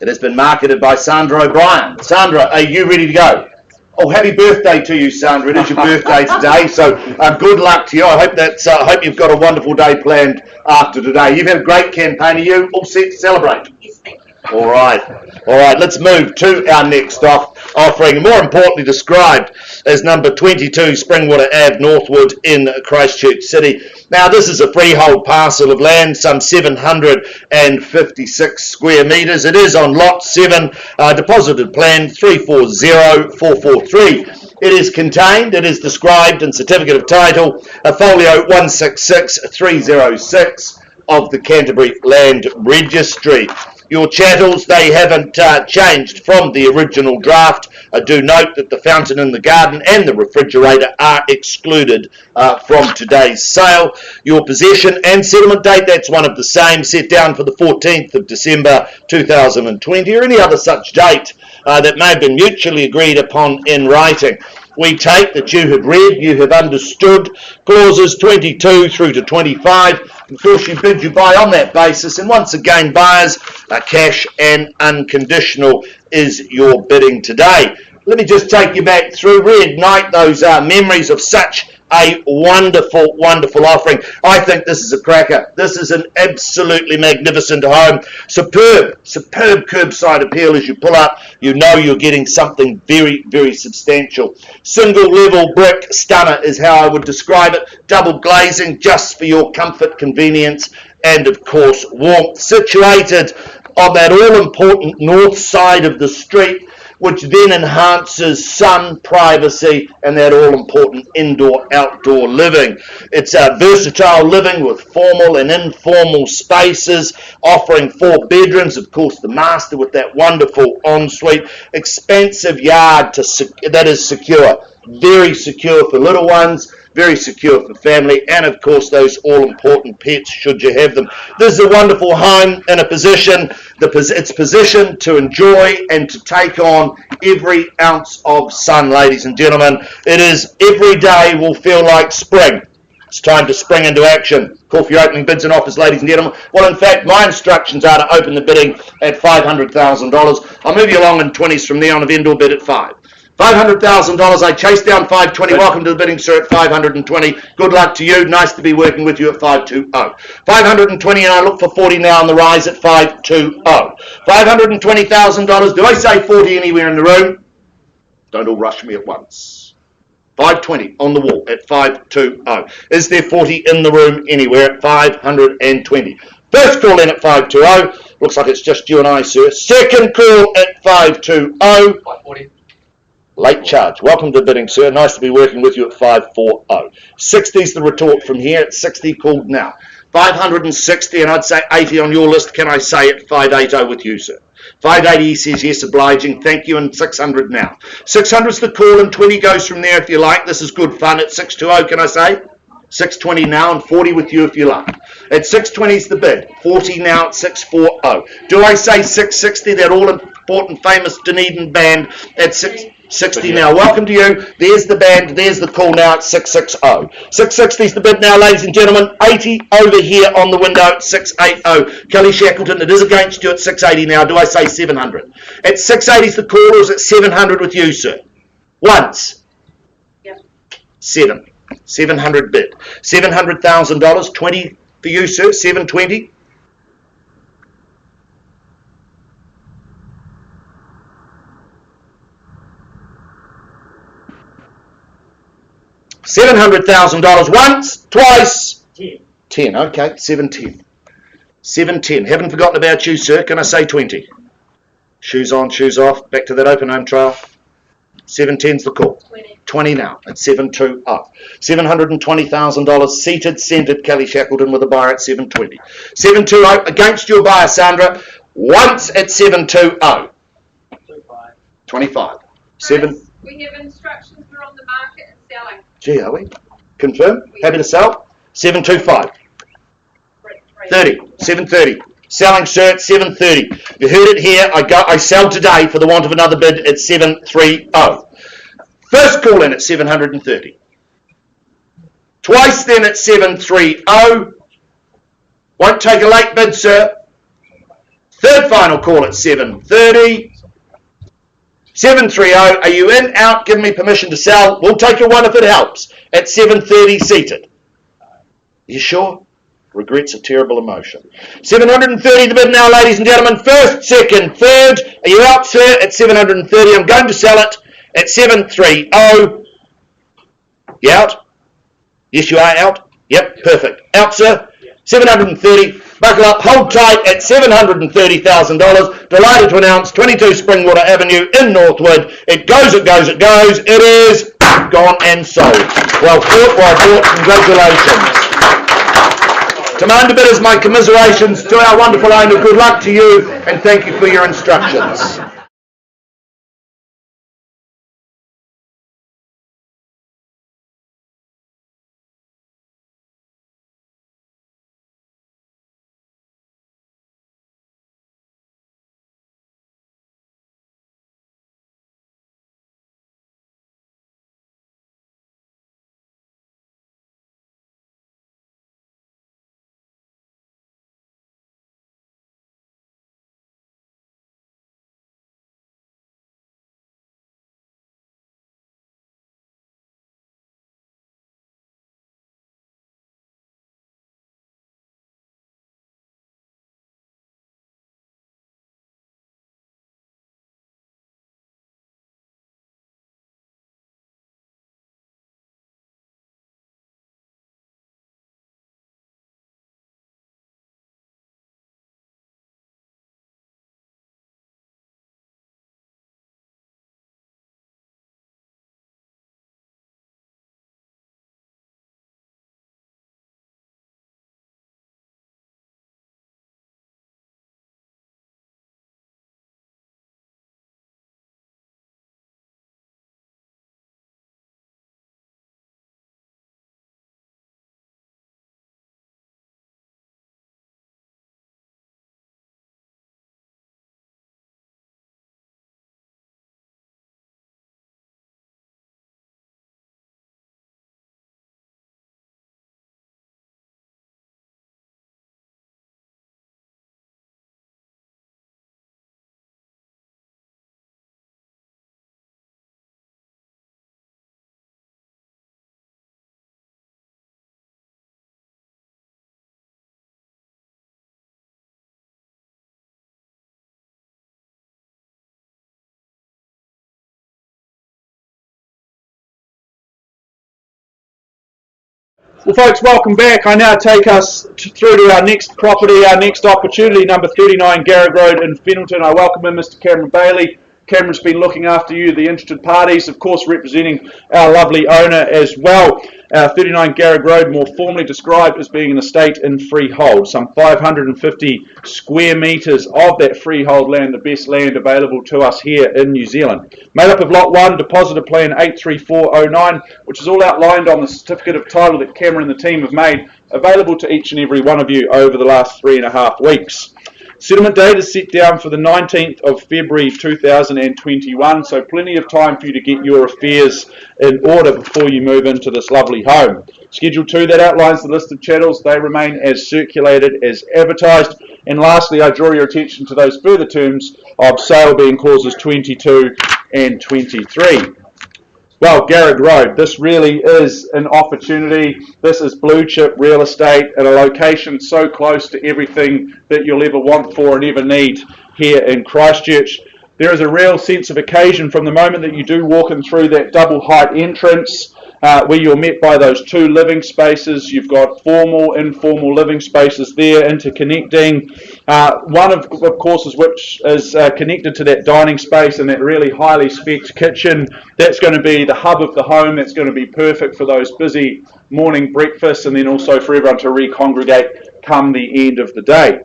it has been marketed by Sandra O'Brien. Sandra, are you ready to go? Oh, happy birthday to you, Sandra. It is your birthday today, so good luck to you. I hope you've got a wonderful day planned after today. You've had a great campaign. Are you all set to celebrate? Yes, thank you. All right. Let's move to our next offering, more importantly described as number 22 Springwater Ave, Northwood in Christchurch City. Now, this is a freehold parcel of land, some 756 square metres. It is on Lot 7, deposited plan 340443. It is described in Certificate of Title, folio 166306 of the Canterbury Land Registry. Your chattels, they haven't changed from the original draft. I do note that the fountain in the garden and the refrigerator are excluded from today's sale. Your possession and settlement date, that's one of the same, set down for the 14th of December 2020, or any other such date that may have been mutually agreed upon in writing. We take that you have read, you have understood clauses 22 through to 25. Of course, you bid, you buy on that basis. And once again, buyers, cash and unconditional is your bidding today. Let me just take you back through, reignite those memories of such a wonderful, wonderful offering. I think this is a cracker. This is an absolutely magnificent home. Superb curbside appeal. As you pull up, you know you're getting something very, very substantial. Single level brick stunner is how I would describe it. Double glazing just for your comfort, convenience, and of course warmth. Situated on that all-important north side of the street, which then enhances sun, privacy, and that all-important indoor-outdoor living. It's a versatile living with formal and informal spaces, offering 4 bedrooms, of course the master with that wonderful ensuite, expansive yard that is secure, very secure for little ones, very secure for family, and of course those all-important pets should you have them. This is a wonderful home in a position, it's positioned to enjoy and to take on every ounce of sun, ladies and gentlemen. It is, every day will feel like spring. It's time to spring into action. Call for your opening bids and offers, ladies and gentlemen. Well, in fact, my instructions are to open the bidding at $500,000. I'll move you along in 20s from there on, a vendor bid at 5. $500,000. I chase down 520. Welcome to the bidding, sir, at 520. Good luck to you. Nice to be working with you at 520. 520, and I look for 40 now on the rise at 520. $520,000. Do I say 40 anywhere in the room? Don't all rush me at once. 520 on the wall at 520. Is there 40 in the room anywhere at 520? First call in at 520. Looks like it's just you and I, sir. Second call at 520. 540. Late charge. Welcome to the bidding, sir. Nice to be working with you at 540. 60's the retort from here. At 60 called now. 560, and I'd say 80 on your list. Can I say at 580 with you, sir? 580, he says yes, obliging. Thank you, and 600 now. 600's the call, and 20 goes from there if you like. This is good fun. At 620, can I say? 620 now, and 40 with you if you like. At 620's the bid. 40 now at 640. Do I say 660, that all-important famous Dunedin band at 660 now? Welcome to you. There's the band. There's the call now at 660. 660's the bid now, ladies and gentlemen. 80 over here on the window at 680. Kelly Shackleton, it is against you at 680 now. Do I say 700? At 680's the call, or is it 700 with you, sir? Once. Yep. 700 bid. $700,000. 20 for you, sir. 720. $700,000 once, twice. 10. Okay, 710. 710. Haven't forgotten about you, sir. Can I say 20? Shoes on, shoes off. Back to that open home trial. 710's the call. 20 now at 720. $720,000 seated, centered Kelly Shackleton with a buyer at 720. 720 against your buyer, Sandra. Once at 720. 25. 7. We have instructions, we're on the market and selling. Gee, are we? Confirm? Happy to sell? 725. 30. 730. Selling, sir, at 730. You heard it here. I sell today for the want of another bid at 730. First call in at 730. Twice then at 730. Won't take a late bid, sir. Third final call at 730. 730. Are you in? Out? Give me permission to sell. We'll take your one if it helps. At 730 seated. You sure? Regret's a terrible emotion. 730 the bid now, ladies and gentlemen. First, second, third. Are you out, sir? At 730. I'm going to sell it at 730. You out? Yes, you are out. Yep, perfect. Out, sir. 730. Buckle up. Hold tight at $730,000. Delighted to announce 22 Springwater Avenue in Northwood. It goes, it goes, it goes. It is gone and sold. Well fought, well bought. Congratulations. To my underbidders, my commiserations. To our wonderful owner, good luck to you, and thank you for your instructions. Well, folks, welcome back. I now take us through to our next property, our next opportunity, number 39 Garrett Road in Fennelton. I welcome in Mr. Cameron Bailey. Cameron's been looking after you, the interested parties, of course representing our lovely owner as well. 39 Garrett Road, more formally described as being an estate in freehold. Some 550 square metres of that freehold land, the best land available to us here in New Zealand. Made up of Lot 1, Depositor Plan 83409, which is all outlined on the certificate of title that Cameron and the team have made available to each and every one of you over the last 3.5 weeks. Settlement date is set down for the 19th of February 2021, so plenty of time for you to get your affairs in order before you move into this lovely home. Schedule 2 that outlines the list of chattels, they remain as circulated as advertised. And lastly, I draw your attention to those further terms of sale being clauses 22 and 23. Well, Garrett Road, this really is an opportunity. This is blue chip real estate at a location so close to everything that you'll ever want for and ever need here in Christchurch. There is a real sense of occasion from the moment that you do walk in through that double height entrance where you're met by those 2 living spaces. You've got formal, informal living spaces there interconnecting. One of course is which is connected to that dining space and that really highly spec'd kitchen. That's going to be the hub of the home. That's going to be perfect for those busy morning breakfasts and then also for everyone to recongregate come the end of the day.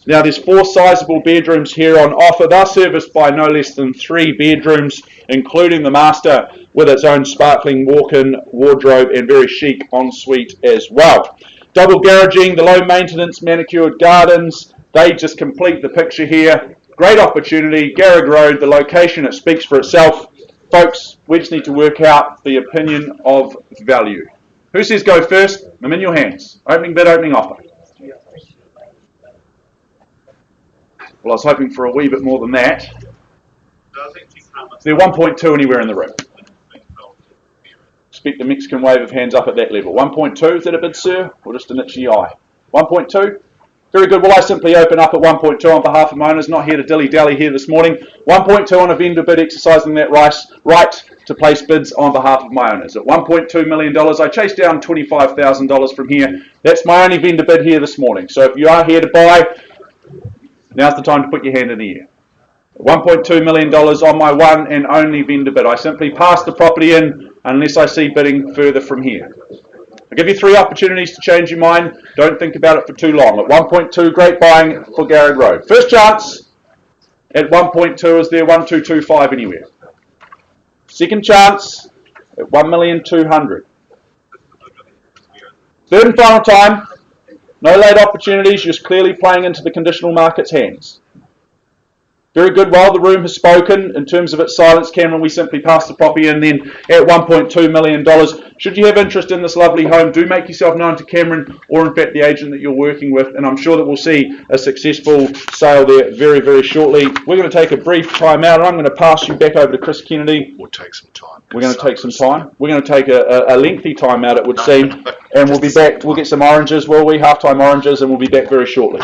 Now there's 4 sizable bedrooms here on offer. They're serviced by no less than 3 bedrooms, including the master with its own sparkling walk-in wardrobe and very chic ensuite as well. Double garaging, the low maintenance manicured gardens, they just complete the picture here. Great opportunity, Garrett Road, the location, it speaks for itself. Folks, we just need to work out the opinion of value. Who says go first? I'm in your hands. Opening bid, opening offer. Well, I was hoping for a wee bit more than that. Is there 1.2 anywhere in the room? Expect the Mexican wave of hands up at that level. 1.2, is that a bid, sir? Or just an itchy eye? 1.2? Very good. Well, I simply open up at 1.2 on behalf of my owners. Not here to dilly-dally here this morning. 1.2 on a vendor bid, exercising that right to place bids on behalf of my owners. At $1.2 million, I chase down $25,000 from here. That's my only vendor bid here this morning. So if you are here to buy, now's the time to put your hand in the air. $1.2 million on my one and only vendor bid. I simply pass the property in unless I see bidding further from here. I'll give you 3 opportunities to change your mind. Don't think about it for too long. At 1.2, great buying for Garrett Road. First chance at 1.2, is there 1,225 anywhere? Second chance at 1,200,000. Third and final time. No late opportunities, just clearly playing into the conditional market's hands. Very good. While the room has spoken, in terms of its silence, Cameron, we simply pass the property in then at $1.2 million. Should you have interest in this lovely home, do make yourself known to Cameron or in fact the agent that you're working with, and I'm sure that we'll see a successful sale there very, very shortly. We're going to take a brief time out, and I'm going to pass you back over to Chris Kennedy. We'll take some time. We're going to take some time. We're going to take a lengthy time out, it would seem, and we'll be back. We'll get some oranges, will we? Halftime oranges, and we'll be back very shortly.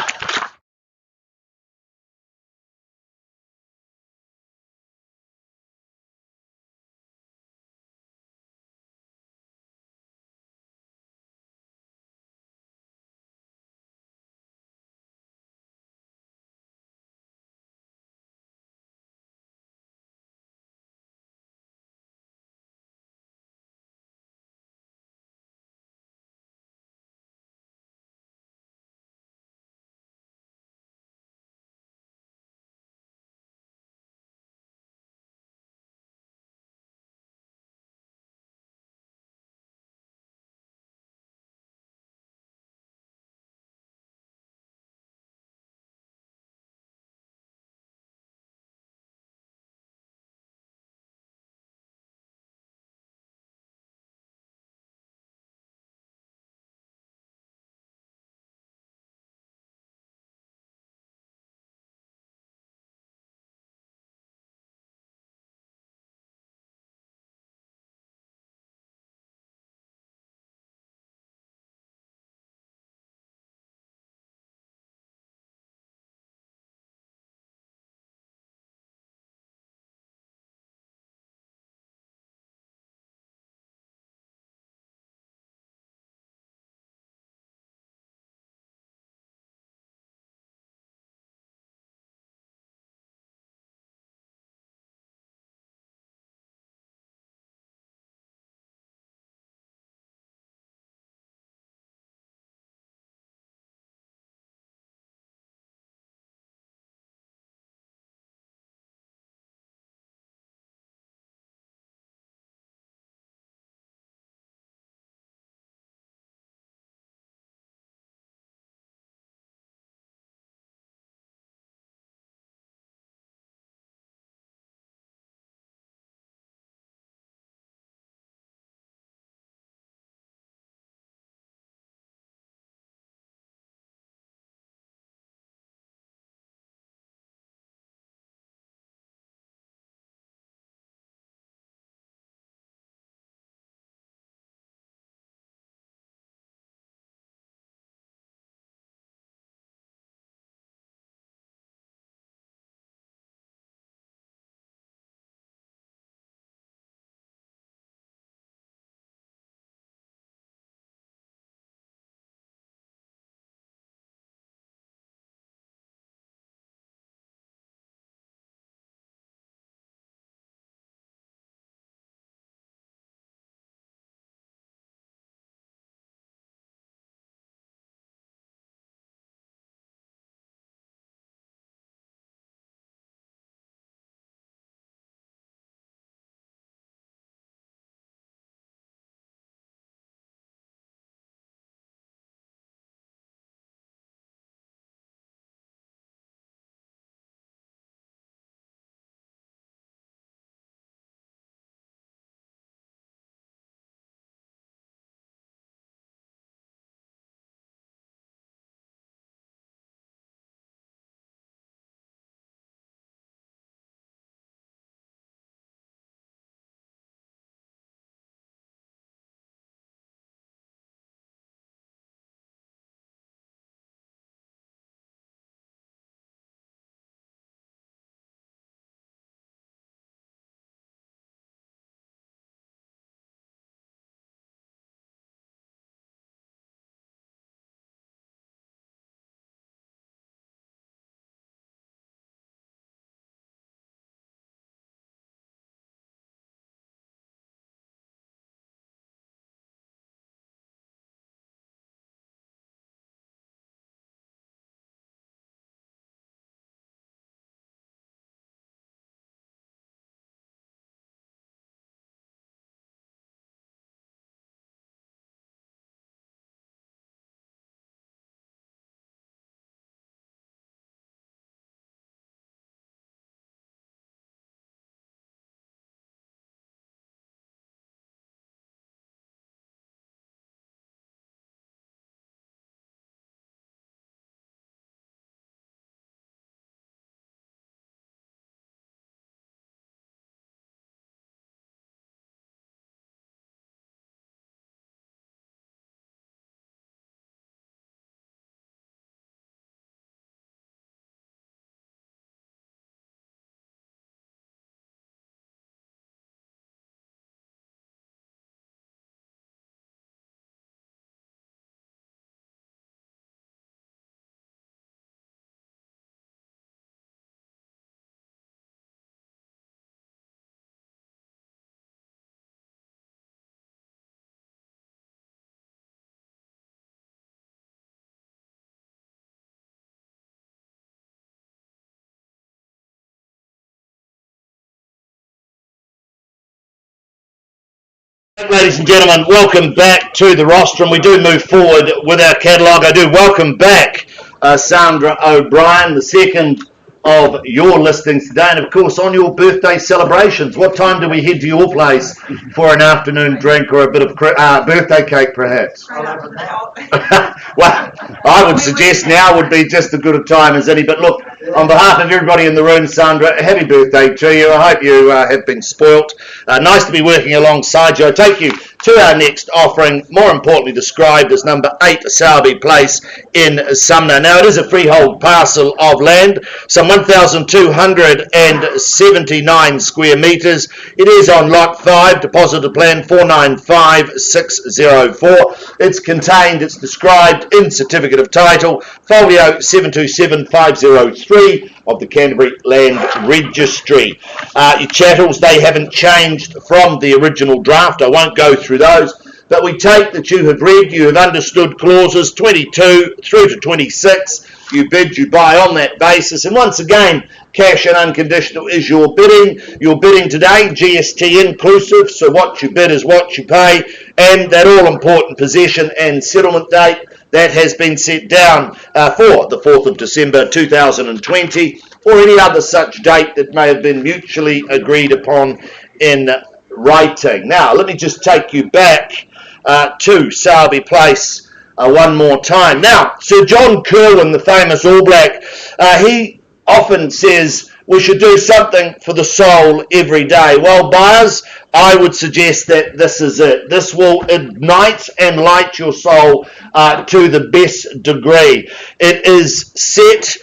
Ladies and gentlemen, welcome back to the rostrum. We do move forward with our catalogue. I do welcome back Sandra O'Brien, the second of your listings today, and of course on your birthday celebrations. What time do we head to your place for an afternoon drink or a bit of birthday cake perhaps? Well, I would suggest now would be just as good a time as any, but look, on behalf of everybody in the room, Sandra, happy birthday to you. I hope you have been spoilt. Nice to be working alongside you. I take you to our next offering, more importantly described as number 8 Salvi Place in Sumner. Now, it is a freehold parcel of land, some 1,279 square metres. It is on Lot 5, Deposit of Plan 495604. It's contained, it's described in Certificate of Title, Folio 727503 of the Canterbury Land Registry. Your chattels, they haven't changed from the original draft. I won't go through those, but we take that you have read, you have understood clauses 22 through to 26. You bid, you buy on that basis, and once again, cash and unconditional is your bidding. Your bidding today, GST inclusive, so what you bid is what you pay, and that all-important possession and settlement date that has been set down for the 4th of December 2020, or any other such date that may have been mutually agreed upon in writing. Now, let me just take you back to Salvi Place one more time. Now, Sir John Kirwan, the famous All Black, he often says we should do something for the soul every day. Well, buyers, I would suggest that this is it. This will ignite and light your soul to the best degree. It is set.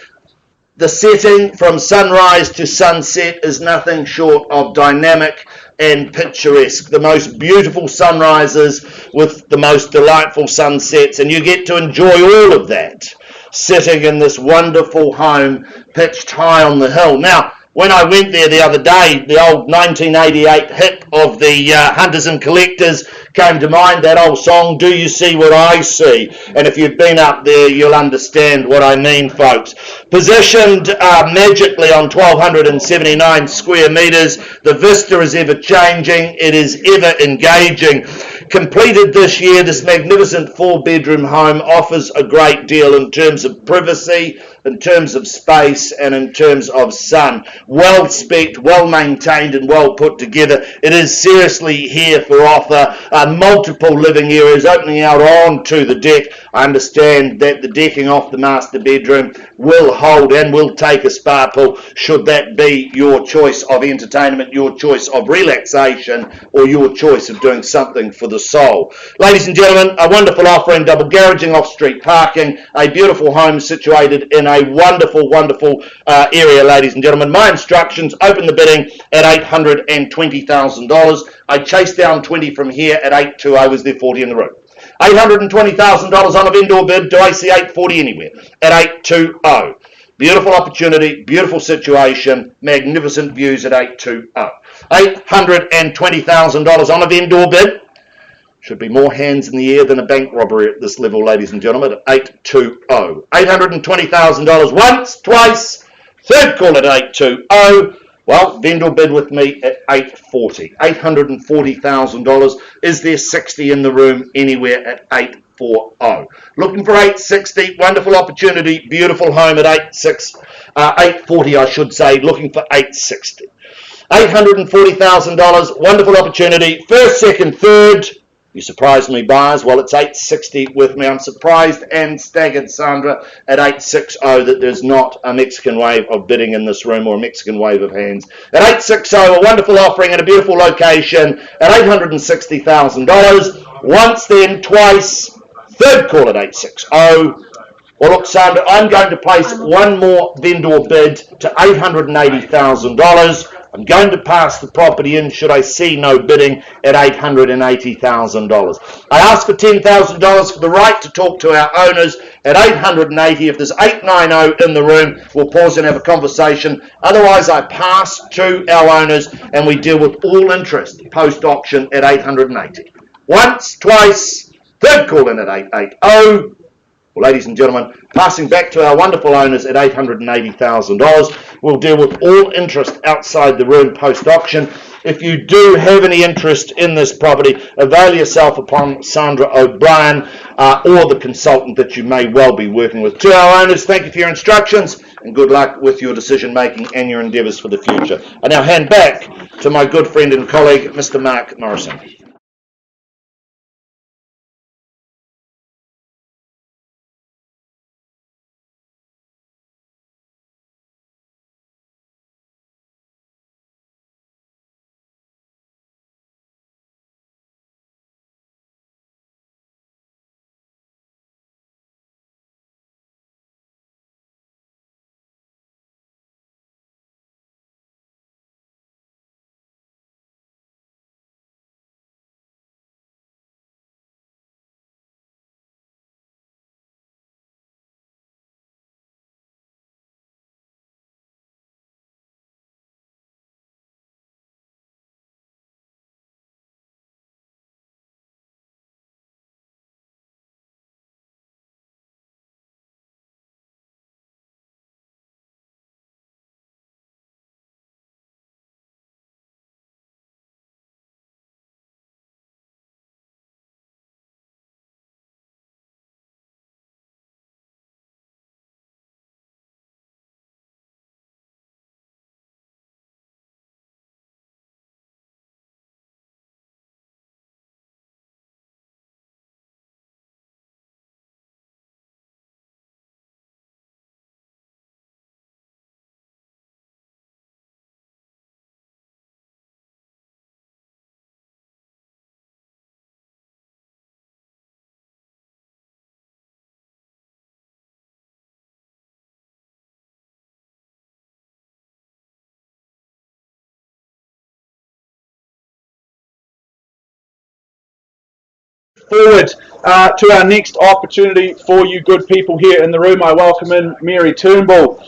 The setting from sunrise to sunset is nothing short of dynamic and picturesque. The most beautiful sunrises with the most delightful sunsets, and you get to enjoy all of that sitting in this wonderful home pitched high on the hill. Now, when I went there the other day, the old 1988 hit of the Hunters and Collectors came to mind, that old song, Do You See What I See? And if you've been up there, you'll understand what I mean, folks. Positioned magically on 1,279 square metres, the vista is ever changing, it is ever engaging. Completed this year, this magnificent 4-bedroom home offers a great deal in terms of privacy, in terms of space, and in terms of sun. Well spec'd, well maintained, and well put together. It is seriously here for offer. Multiple living areas opening out onto the deck. I understand that the decking off the master bedroom will hold and will take a spa pool, should that be your choice of entertainment, your choice of relaxation, or your choice of doing something for the soul. Ladies and gentlemen, a wonderful offering, double garaging, off-street parking, a beautiful home situated in a wonderful, wonderful area, ladies and gentlemen. My instructions, open the bidding at $820,000. I chased down 20 from here at 820. I was there 40 in the room. $820,000 on a vendor bid. Do I see 840 anywhere? At 820. Beautiful opportunity, beautiful situation, magnificent views at 820. $820,000 on a vendor bid. Should be more hands in the air than a bank robbery at this level, ladies and gentlemen, at 820. $820,000 once, twice, third call at 820. Well, vendor bid with me at 840. $840,000. Is there 60 in the room anywhere at 840? Looking for 860. Wonderful opportunity. Beautiful home at 840, I should say. Looking for 860. $840,000. Wonderful opportunity. First, second, third. You surprised me, buyers. Well, it's 860 with me. I'm surprised and staggered, Sandra, at 860 that there's not a Mexican wave of bidding in this room, or a Mexican wave of hands. At 860, a wonderful offering at a beautiful location at $860,000. Once, then twice. Third call at 860. Well, look, Sandra, I'm going to place one more vendor bid to $880,000. I'm going to pass the property in should I see no bidding at $880,000. I ask for $10,000 for the right to talk to our owners at $880. If there's 890 in the room, we'll pause and have a conversation. Otherwise, I pass to our owners and we deal with all interest post-auction at $880. Once, twice, third call in at $880. Well, ladies and gentlemen, passing back to our wonderful owners at $880,000. We'll deal with all interest outside the room post-auction. If you do have any interest in this property, avail yourself upon Sandra O'Brien or the consultant that you may well be working with. To our owners, thank you for your instructions and good luck with your decision making and your endeavours for the future. I now hand back to my good friend and colleague, Mr. Mark Morrison. Forward to our next opportunity for you good people here in the room. I welcome in Mary Turnbull.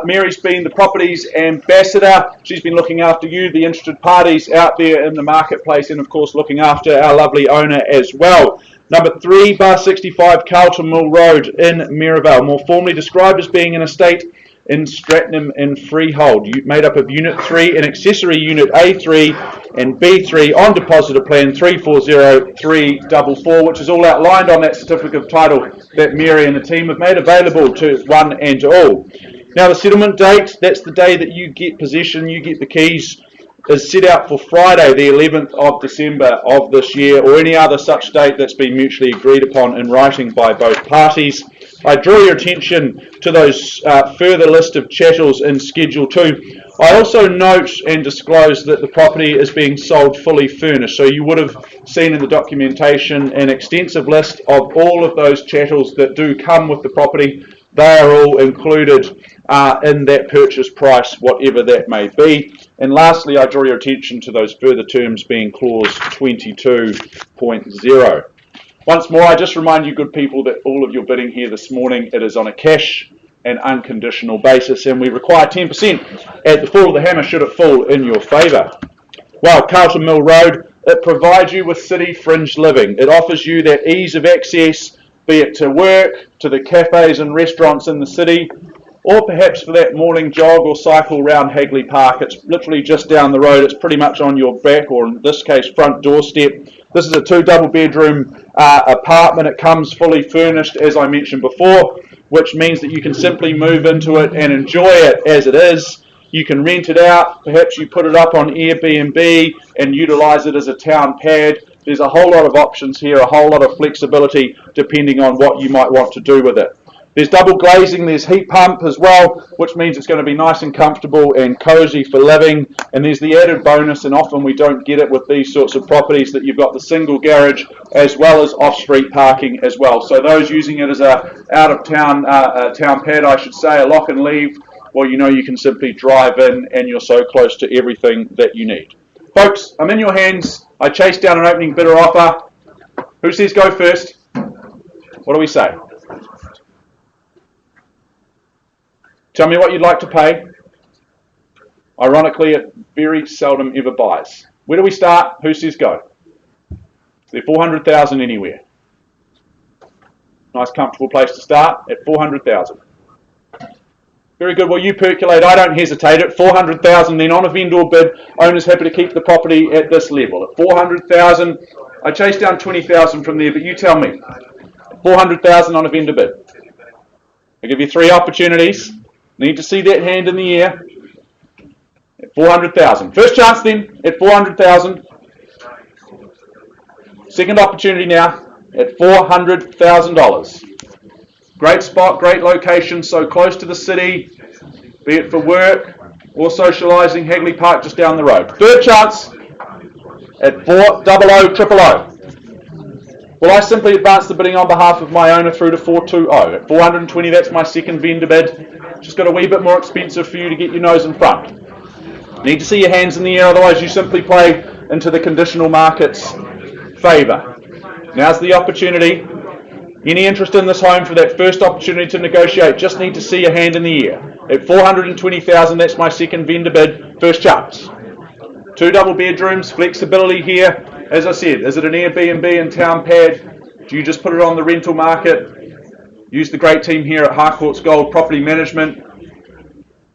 Mary's been the properties ambassador. She's been looking after you, the interested parties out there in the marketplace, and of course looking after our lovely owner as well. Number 3/65 Carlton Mill Road in Maryvale, more formally described as being an estate in Stratnam and freehold, made up of Unit 3 and accessory Unit A3 and B3 on depositor plan 340344, which is all outlined on that certificate of title that Mary and the team have made available to one and all. Now the settlement date, that's the day that you get possession, you get the keys, is set out for Friday the 11th of December of this year, or any other such date that's been mutually agreed upon in writing by both parties. I draw your attention to those further list of chattels in Schedule 2. I also note and disclose that the property is being sold fully furnished, so you would have seen in the documentation an extensive list of all of those chattels that do come with the property. They are all included in that purchase price, whatever that may be. And lastly, I draw your attention to those further terms being clause 22.0. Once more, I just remind you good people that all of your bidding here this morning, it is on a cash and unconditional basis, and we require 10% at the fall of the hammer should it fall in your favour. Well, Carlton Mill Road, it provides you with city fringe living. It offers you that ease of access, be it to work, to the cafes and restaurants in the city, or perhaps for that morning jog or cycle round Hagley Park. It's literally just down the road. It's pretty much on your back, or in this case, front doorstep. This is a 2 double bedroom apartment. It comes fully furnished, as I mentioned before, which means that you can simply move into it and enjoy it as it is. You can rent it out. Perhaps you put it up on Airbnb and utilize it as a town pad. There's a whole lot of options here, a whole lot of flexibility depending on what you might want to do with it. There's double glazing, there's heat pump as well, which means it's going to be nice and comfortable and cozy for living. And there's the added bonus, and often we don't get it with these sorts of properties, that you've got the single garage as well as off-street parking as well. So those using it as a out-of-town town pad, I should say, a lock and leave, well, you know, you can simply drive in and you're so close to everything that you need. Folks, I'm in your hands. I chased down an opening bidder offer. Who says go first? What do we say? Tell me what you'd like to pay. Ironically, it very seldom ever buys. Where do we start? Who says go? Is there 400,000 anywhere? Nice comfortable place to start at 400,000. Very good. Well, you percolate. I don't hesitate. At 400,000, then on a vendor bid, owner's happy to keep the property at this level. At 400,000, I chase down 20,000 from there, but you tell me. 400,000 on a vendor bid. I give you 3 opportunities. Need to see that hand in the air. At 400,000. First chance then at 400,000. Second opportunity now at $400,000. Great spot, great location, so close to the city, be it for work or socialising. Hagley Park just down the road. Third chance at 400,000. Well, I simply advance the bidding on behalf of my owner through to 420. At 420, that's my second vendor bid. Just got a wee bit more expensive for you to get your nose in front. Need to see your hands in the air, otherwise you simply play into the conditional market's favour. Now's the opportunity. Any interest in this home for that first opportunity to negotiate? Just need to see your hand in the air. At 420,000, that's my second vendor bid. First chance. 2 double bedrooms, flexibility here. As I said, is it an Airbnb and town pad? Do you just put it on the rental market? Use the great team here at Harcourts Gold Property Management.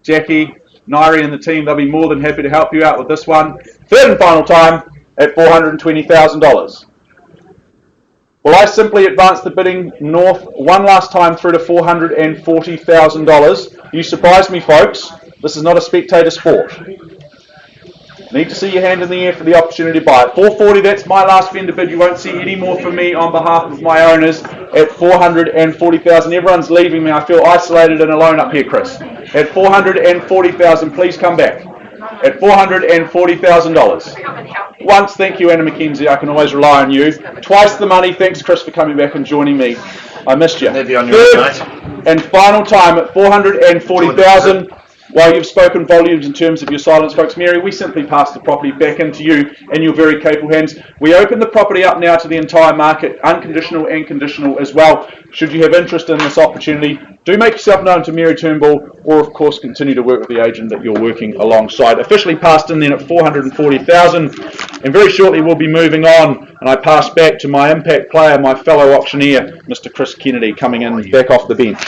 Jackie, Nairi and the team, they'll be more than happy to help you out with this one. Third and final time at $420,000. Well, I simply advanced the bidding north one last time through to $440,000. You surprised me, folks. This is not a spectator sport. Need to see your hand in the air for the opportunity to buy it. 440, that's my last vendor bid. You won't see any more from me on behalf of my owners at 440,000. Everyone's leaving me. I feel isolated and alone up here, Chris. At 440,000, please come back. At $440,000. Once, thank you, Anna McKenzie. I can always rely on you. Twice the money. Thanks, Chris, for coming back and joining me. I missed you. Third and final time at 440,000. While you've spoken volumes in terms of your silence, folks, Mary, we simply pass the property back into you and your very capable hands. We open the property up now to the entire market, unconditional and conditional as well. Should you have interest in this opportunity, do make yourself known to Mary Turnbull, or of course continue to work with the agent that you're working alongside. Officially passed in then at 440,000, and very shortly we'll be moving on, and I pass back to my impact player, my fellow auctioneer, Mr. Chris Kennedy, coming in back off the bench.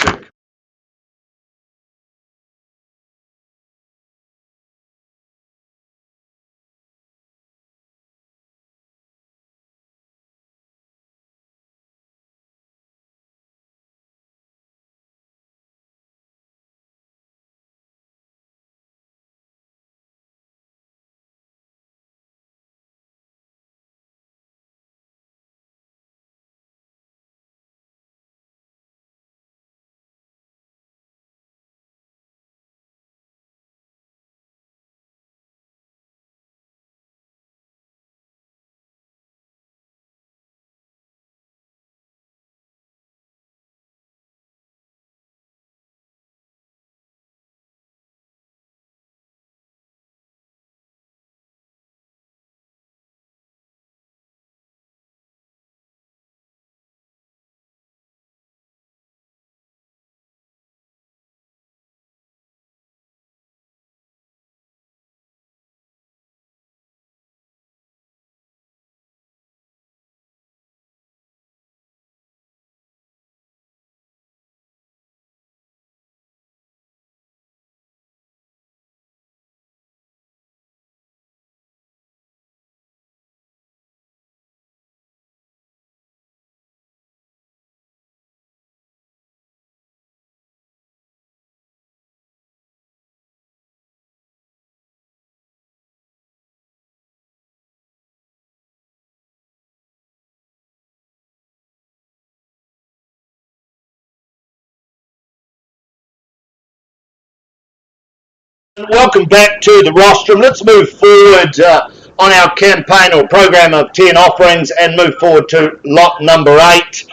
Welcome back to the rostrum. Let's move forward on our campaign or program of 10 offerings and move forward to lot number 8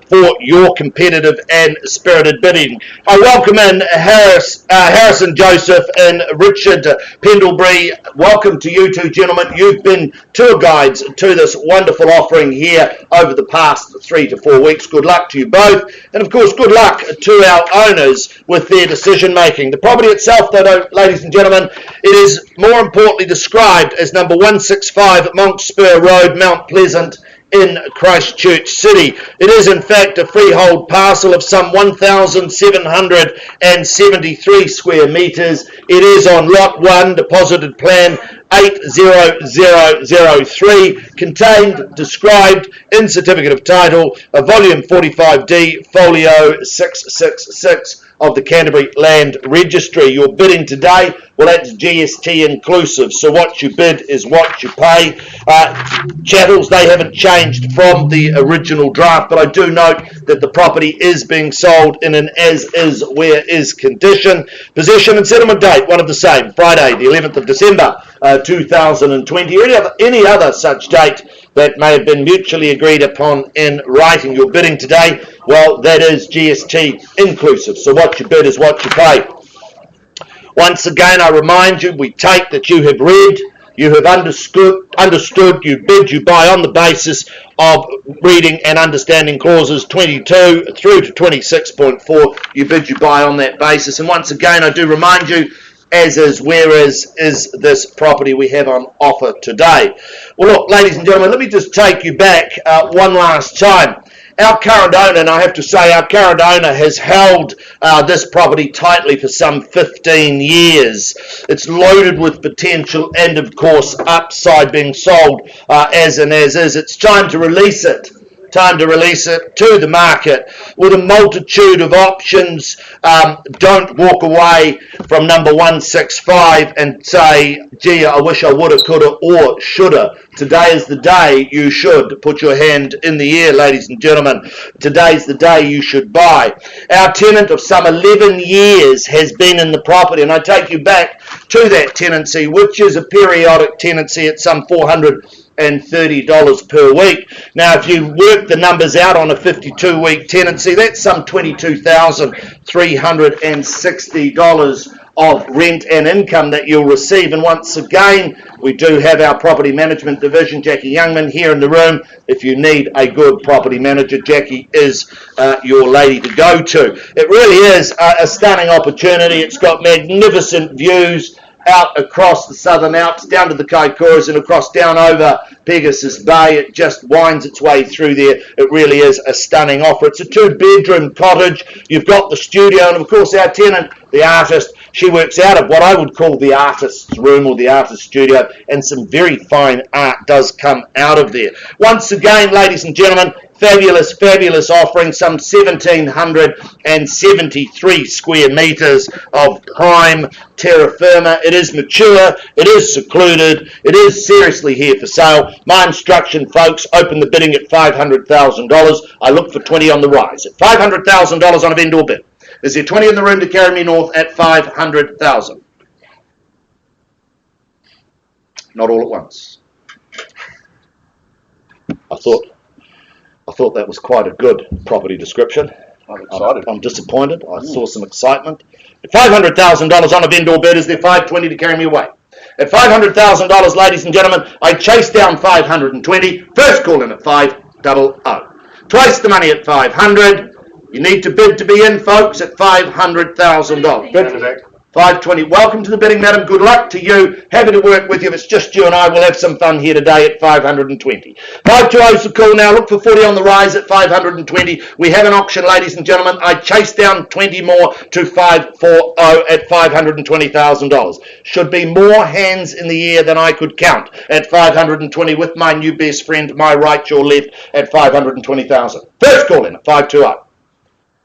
for your competitive and spirited bidding. I welcome in Harrison Joseph and Richard Pendlebury. Welcome to you two gentlemen. You've been tour guides to this wonderful offering here over the past 3 to 4 weeks. Good luck to you both. And of course, good luck to our owners with their decision making. The property itself, though, ladies and gentlemen, it is more importantly described as number 165 Monckspur Road, Mount Pleasant, in Christchurch City. It is in fact a freehold parcel of some 1,773 square metres. It is on Lot 1, deposited plan 80003, contained, described in Certificate of Title, Volume 45D, Folio 666 of the Canterbury Land Registry. Your bidding today, well, that's GST inclusive, so what you bid is what you pay. Chattels, they haven't changed from the original draft, but I do note that the property is being sold in an as-is, where-is condition. Possession and settlement date, one of the same, Friday, the 11th of December, 2020, or any other such date that may have been mutually agreed upon in writing. Your bidding today, well, that is GST inclusive, so what you bid is what you pay. Once again, I remind you, we take that you have read, you have understood, you bid, you buy on the basis of reading and understanding clauses 22 through to 26.4. You bid, you buy on that basis. And once again, I do remind you, as is, whereas is this property we have on offer today. Well, look, ladies and gentlemen, let me just take you back one last time. Our current owner, and I have to say our current owner has held this property tightly for some 15 years. It's loaded with potential and, of course, upside being sold as is. It's time to release it. Time to release it to the market with a multitude of options. Don't walk away from number 165 and say, gee, I wish I woulda, coulda, or shoulda. Today is the day you should put your hand in the air, ladies and gentlemen. Today's the day you should buy. Our tenant of some 11 years has been in the property, and I take you back to that tenancy, which is a periodic tenancy at some $430 per week. Now, if you work the numbers out on a 52-week tenancy, that's some $22,360 of rent and income that you'll receive. And once again, we do have our property management division, Jackie Youngman, here in the room. If you need a good property manager, Jackie is your lady to go to. It really is a stunning opportunity. It's got magnificent views out across the Southern Alps, down to the Kaikoras, and across down over Pegasus Bay. It just winds its way through there. It really is a stunning offer. It's a 2-bedroom cottage. You've got the studio, and of course our tenant, the artist, she works out of what I would call the artist's room or the artist's studio, and some very fine art does come out of there. Once again, ladies and gentlemen, fabulous, fabulous offering, some 1,773 square metres of prime terra firma. It is mature, it is secluded, it is seriously here for sale. My instruction, folks, open the bidding at $500,000. I look for 20 on the rise. At $500,000 on a vendor bid. Is there 20 in the room to carry me north at $500,000? Not all at once. I thought that was quite a good property description. I'm excited. I'm disappointed. I saw some excitement. At $500,000 on a vendor bid, is there 520 to carry me away? At $500,000, ladies and gentlemen, I chase down 520. First call in at 500. Twice the money at 500. You need to bid to be in, folks, at $500,000. Bid 520. Welcome to the bidding, madam. Good luck to you. Happy to work with you. If it's just you and I, we'll have some fun here today at 520. 520 is the call now. Look for 40 on the rise at 520. We have an auction, ladies and gentlemen. I chase down 20 more to 540 at $520,000. Should be more hands in the air than I could count at 520 with my new best friend, my right, your left, at 520,000. First call in at 520.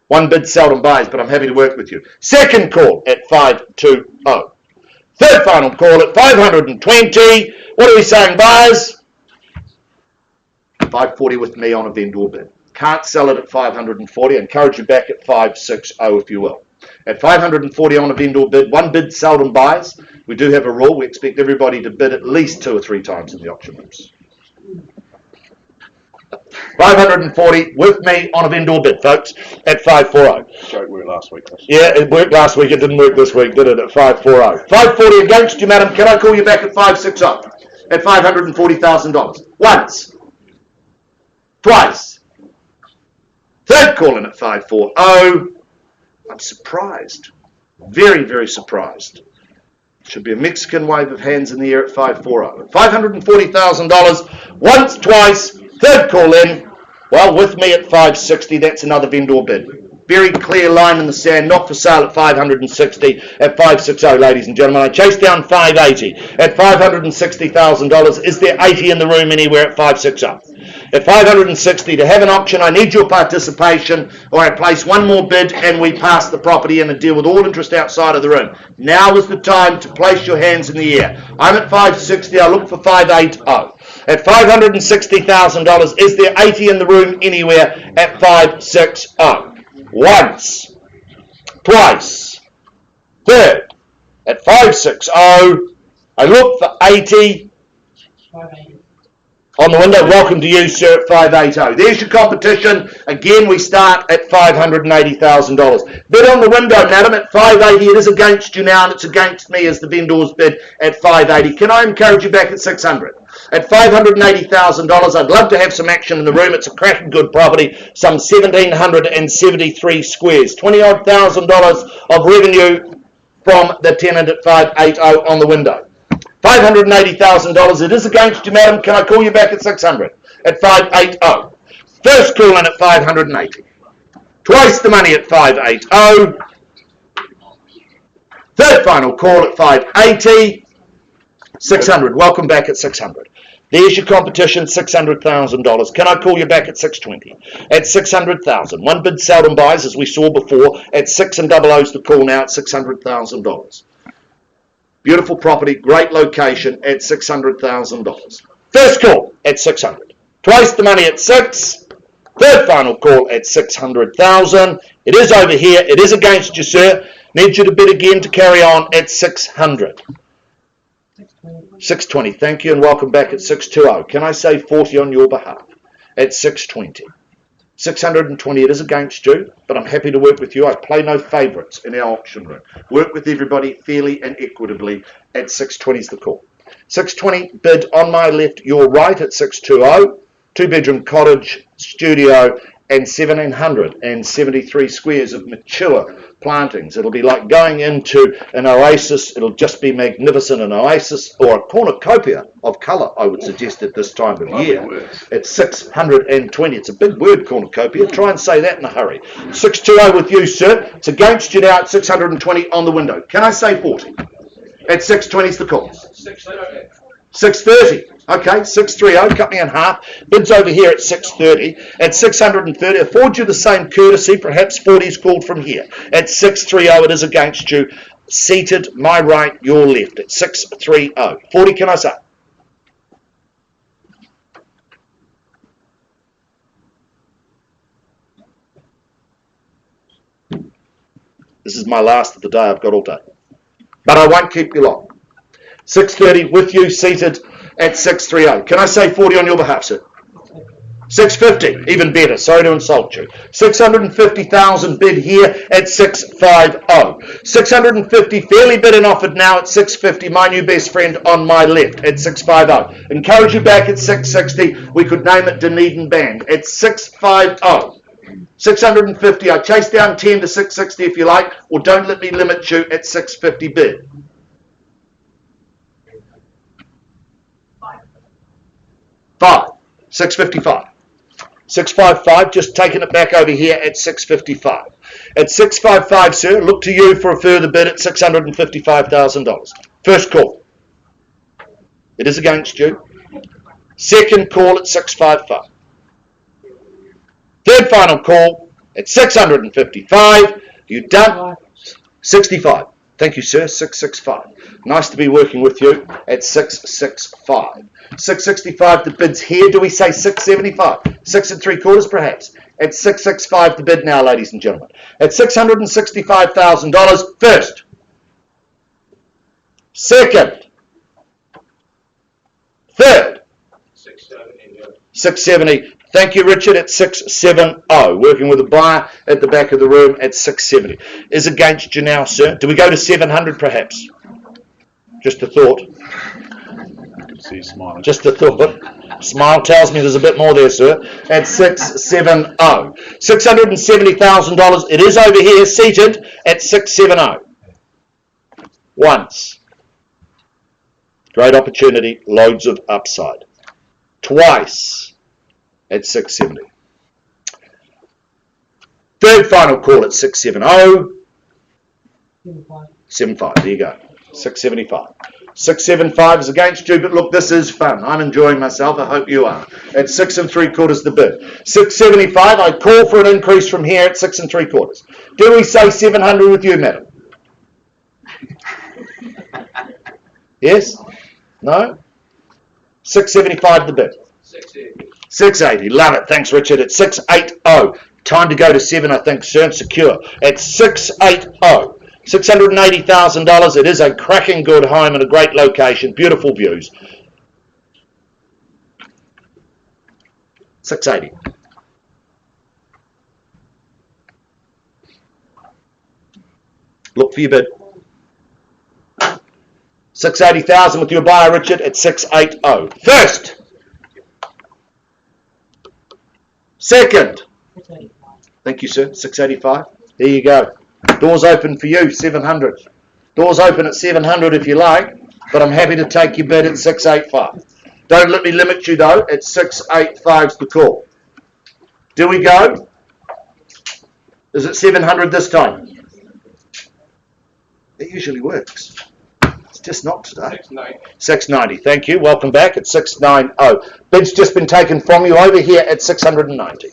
One bid seldom buys, but I'm happy to work with you. Second call at 520. Third final call at 520. What are we saying, buyers? 540 with me on a vendor bid. Can't sell it at 540. I encourage you back at 560, if you will. At 540 on a vendor bid, one bid seldom buys. We do have a rule. We expect everybody to bid at least 2 or 3 times in the auction rooms. 540 with me on a vendor bid, folks, at 540. So it worked last week. Yeah, it worked last week. It didn't work this week, did it, at 540? 540 against you, madam. Can I call you back at 560? At $540,000. Once. Twice. Third call in at 540. I'm surprised. Very, very surprised. Should be a Mexican wave of hands in the air at 540. $540,000. Once, twice, Third call in, well, with me at 560, that's another vendor bid. Very clear line in the sand, not for sale at 560, at 560, ladies and gentlemen. I chased down 580 at $560,000. Is there 80 in the room anywhere at 560? At 560, to have an auction, I need your participation, or I place one more bid and we pass the property in and deal with all interest outside of the room. Now is the time to place your hands in the air. I'm at 560, I look for 580. At $560,000, is there 80 in the room anywhere at 560? Once, twice, third, at 560, I look for 80 on the window. Welcome to you, sir, at 580. There's your competition. Again, we start at $580,000. Bid on the window, madam, at 580. It is against you now, and it's against me as the vendor's bid at 580. Can I encourage you back at 600? At $580,000, I'd love to have some action in the room. It's a cracking good property, some 1,773 squares, $20,000 of revenue from the tenant at 580 on the window. $580,000, it is against you, madam. Can I call you back at 600? At 580. First call in at 580. Twice the money at 580. Third final call at 580. 600. Welcome back at 600. There's your competition, $600,000. Can I call you back at 620? At 600,000. One bid seldom buys, as we saw before. At 6 and 00's the call now at $600,000. Beautiful property, great location at $600,000. First call at 600. Twice the money at 6. Third final call at 600,000. It is over here. It is against you, sir. Need you to bid again to carry on at 600. 620. Thank you, and welcome back at 620. Can I say 40 on your behalf at 620? 620. It is against you, but I'm happy to work with you. I play no favourites in our auction room. Work with everybody fairly and equitably. At 620 is the call. 620 bid on my left, your right at 620. 2-bedroom cottage, studio, and 1,773 squares of mature plantings. It'll be like going into an oasis. It'll just be magnificent, an oasis or a cornucopia of colour, I would suggest at this time of year. It's 620. It's a big word, cornucopia. Try and say that in a hurry. 620 with you, sir. It's against you now at 620 on the window. Can I say 40? At 620 is the call. 630. Okay, 630, cut me in half. Bids over here at 630. At 630, afford you the same courtesy. Perhaps 40 is called from here. At 630, it is against you. Seated, my right, your left. At 630. 40, can I say? This is my last of the day. I've got all day. But I won't keep you long. 630 with you, seated at 630. Can I say 40 on your behalf, sir? 650, even better. Sorry to insult you. 650,000 bid here at 650. 650 fairly bid and offered now at 650. My new best friend on my left at 650. Encourage you back at 660. We could name it Dunedin Band at 650. 650. I chase down 10 to 660 if you like, or don't let me limit you at 650 bid. 5. 655. 655, just taking it back over here at 655. At 655, sir, look to you for a further bid at $655,000. First call. It is against you. Second call at 655. Third final call at 655. You done? 65. Thank you, sir. 665. Nice to be working with you at 665. 665, the bid's here. Do we say 675? 6 3/4 perhaps. At 665, the bid now, ladies and gentlemen. At $665,000, first. Second. Third. 670. Thank you, Richard, at 670. Working with a buyer at the back of the room at 670. Is against you now, sir. Do we go to 700 perhaps? Just a thought. See you smiling. Just a thought. Smile tells me there's a bit more there, sir. At 670. $670,000. It is over here, seated at 670. Once. Great opportunity, loads of upside. Twice. at 670. Third final call at 670. 75, there you go. 675. 675 is against you, but look, this is fun. I'm enjoying myself. I hope you are. At 6 3/4 the bid. 675, I call for an increase from here at 6 3/4. Do we say 700 with you, madam? Yes? No? 675 the bid. 680. 680, love it. Thanks, Richard. At 680. Time to go to 7, I think, sir, and secure. At 680. $680,000. It is a cracking good home in a great location, beautiful views. 680. Look for your bid. 680,000 with your buyer, Richard, at 680. First. Second. Thank you, sir. 685. There you go. Doors open for you, 700. Doors open at 700 if you like, but I'm happy to take your bid at 685. Don't let me limit you though, at 685's the call. Do we go? Is it 700 this time? It usually works. It's just not today. 690. 690, thank you. Welcome back at 690. Bid's just been taken from you over here at 690.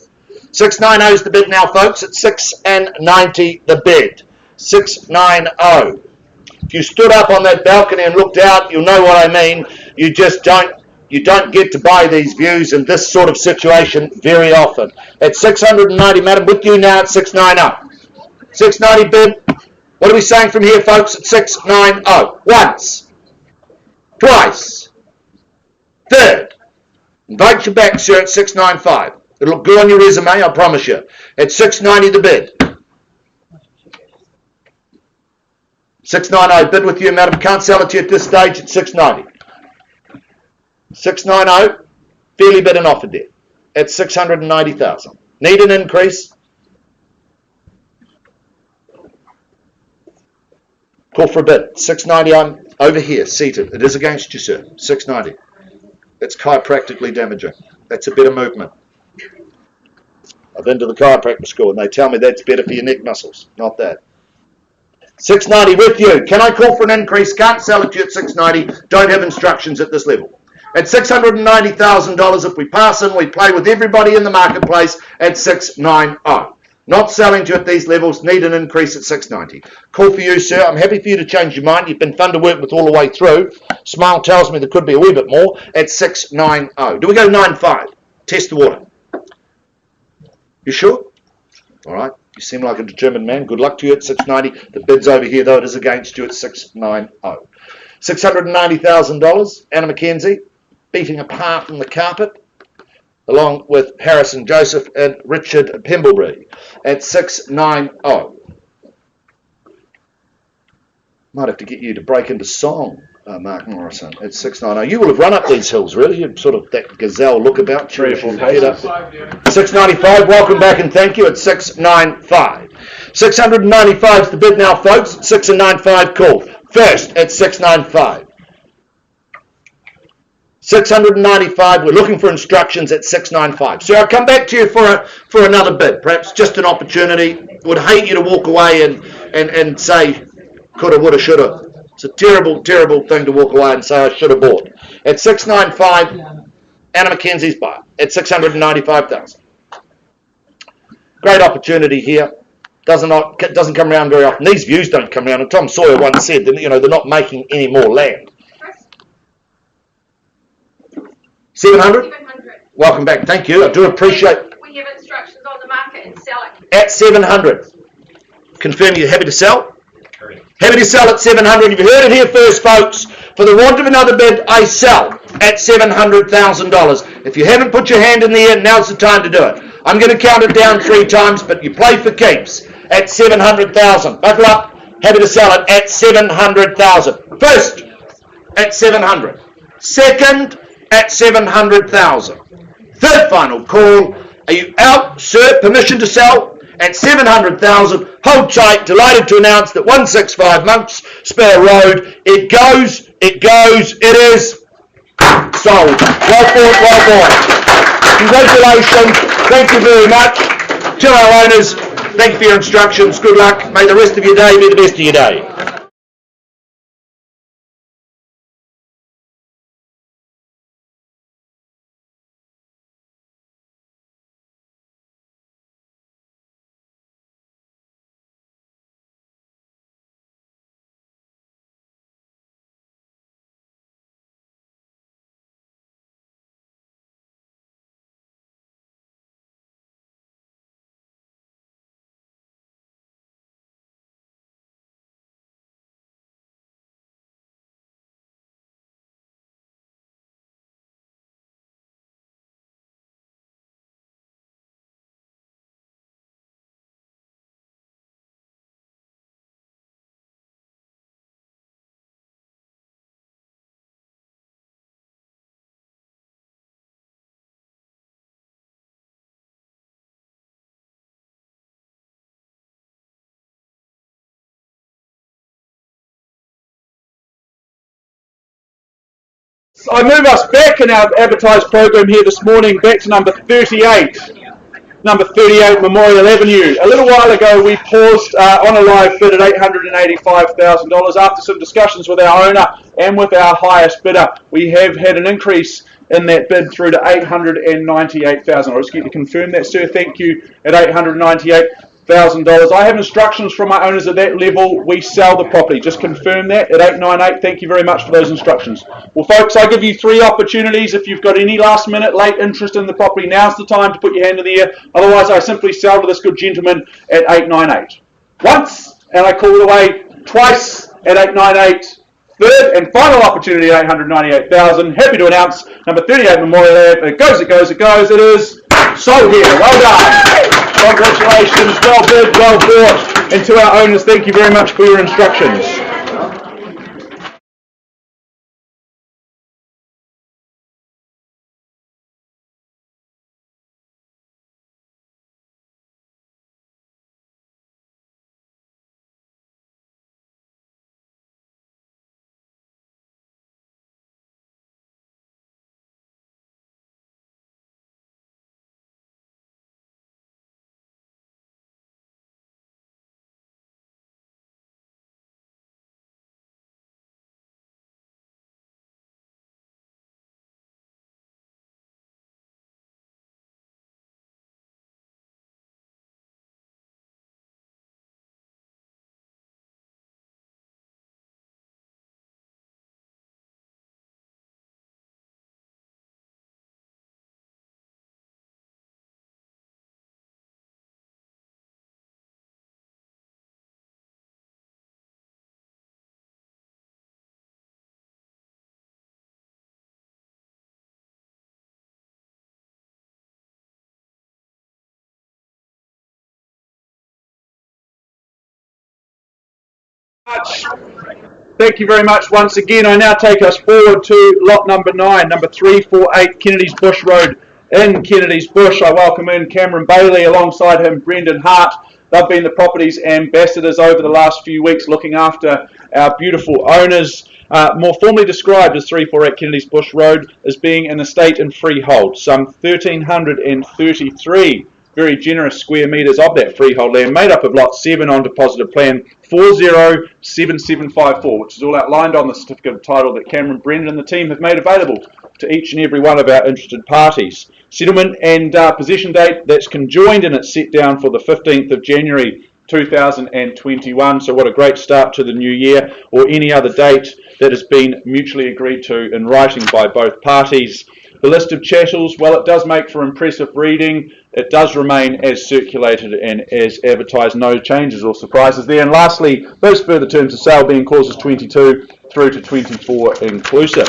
690 is the bid now, folks. At 690 the bid. 690. If you stood up on that balcony and looked out, you'll know what I mean. You just don't get to buy these views in this sort of situation very often. At 690, madam, with you now at 690. 690 bid. What are we saying from here, folks? At 690. Once. Twice. Third. Invite you back, sir, at 695. It'll look good on your resume, I promise you. At 690 the bid. 690 bid with you, madam. Can't sell it to you at this stage at 690. 690, fairly bid and offered there. At 690,000. Need an increase? Call for a bid. 690, I'm over here, seated. It is against you, sir. 690. It's chiropractically damaging. That's a better movement. I've been to the chiropractor school and they tell me that's better for your neck muscles, not that. 690 with you. Can I call for an increase? Can't sell it to you at 690. Don't have instructions at this level. At $690,000, if we pass in, we play with everybody in the marketplace at 690. Not selling to you at these levels. Need an increase at 690. Call for you, sir. I'm happy for you to change your mind. You've been fun to work with all the way through. Smile tells me there could be a wee bit more at 690. Do we go 95? Test the water. You sure? All right. You seem like a determined man. Good luck to you at 690. The bid's over here, though. It is against you at 690. $690,000. Anna McKenzie beating apart on the carpet, along with Harrison Joseph and Richard Pembleby at 690. Might have to get you to break into song, Mark Morrison, at 690. You will have run up these hills, really. You're sort of that gazelle look about you. 3 or 4 paces. 695, welcome back and thank you at 695. 695 is the bid now, folks. 695 call. First at 695. 695, we're looking for instructions at 695. So I'll come back to you for another bid, perhaps just an opportunity. Would hate you to walk away and say, coulda, woulda, shoulda. It's a terrible, terrible thing to walk away and say I should have bought. At 695, Anna McKenzie's buy. At 695,000. Great opportunity here. Doesn't come around very often. These views don't come around. And Tom Sawyer once said that they're not making any more land. 700? 700. Welcome back. Thank you. I do appreciate. We have instructions on the market and selling. At 700. Confirm you're happy to sell? Happy to sell at 700. You've heard it here first, folks. For the want of another bid, I sell at $700,000. If you haven't put your hand in the air, now's the time to do it. I'm going to count it down 3 times, but you play for keeps at 700,000. Buckle up. Happy to sell it at 700,000. First, at 700. Second, at 700,000. Third final call. Are you out, sir? Permission to sell at 700,000. Hold tight. Delighted to announce that 165 Monckspur Road. It goes. It is sold. Well bought, well bought. Congratulations. Thank you very much. To our owners, thank you for your instructions. Good luck. May the rest of your day be the best of your day. I move us back in our advertised program here this morning, back to number 38. Number 38 Memorial Avenue. A little while ago we paused on a live bid at $885,000. After some discussions with our owner and with our highest bidder, we have had an increase in that bid through to $898,000. I'll just get to confirm that, sir. Thank you. At $898,000. I have instructions from my owners at that level. We sell the property. Just confirm that at 898. Thank you very much for those instructions. Well, folks, I give you 3 opportunities. If you've got any last minute late interest in the property, now's the time to put your hand in the air. Otherwise, I simply sell to this good gentleman at 898. Once, and I call it away. Twice at 898. Third and final opportunity at 898,000. Happy to announce number 38 Memorial Ave. It goes, it goes, it goes. It is sold here. Well done. Congratulations. Well bid, well bought. And to our owners, thank you very much for your instructions. Thank you very much once again. I now take us forward to lot number 9, number 348 Kennedy's Bush Road in Kennedy's Bush. I welcome in Cameron Bailey, alongside him Brendan Hart. They've been the property's ambassadors over the last few weeks, looking after our beautiful owners. More formally described as 348 Kennedy's Bush Road as being an estate in freehold. Some 1,333 very generous square metres of that freehold land, made up of lot 7 on deposited plan 407754, which is all outlined on the certificate of title that Cameron, Brendan and the team have made available to each and every one of our interested parties. Settlement and possession date, that's conjoined and it's set down for the 15th of January 2021. So what a great start to the new year, or any other date that has been mutually agreed to in writing by both parties. The list of chattels, well, it does make for impressive reading. It does remain as circulated and as advertised. No changes or surprises there. And lastly, those further terms of sale being clauses 22 through to 24 inclusive.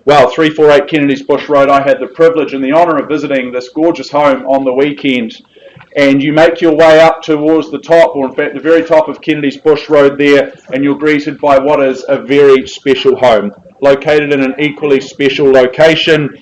Well, 348 Kennedy's Bush Road, I had the privilege and the honour of visiting this gorgeous home on the weekend. And you make your way up towards the top, or in fact the very top of Kennedy's Bush Road there, and you're greeted by what is a very special home, located in an equally special location.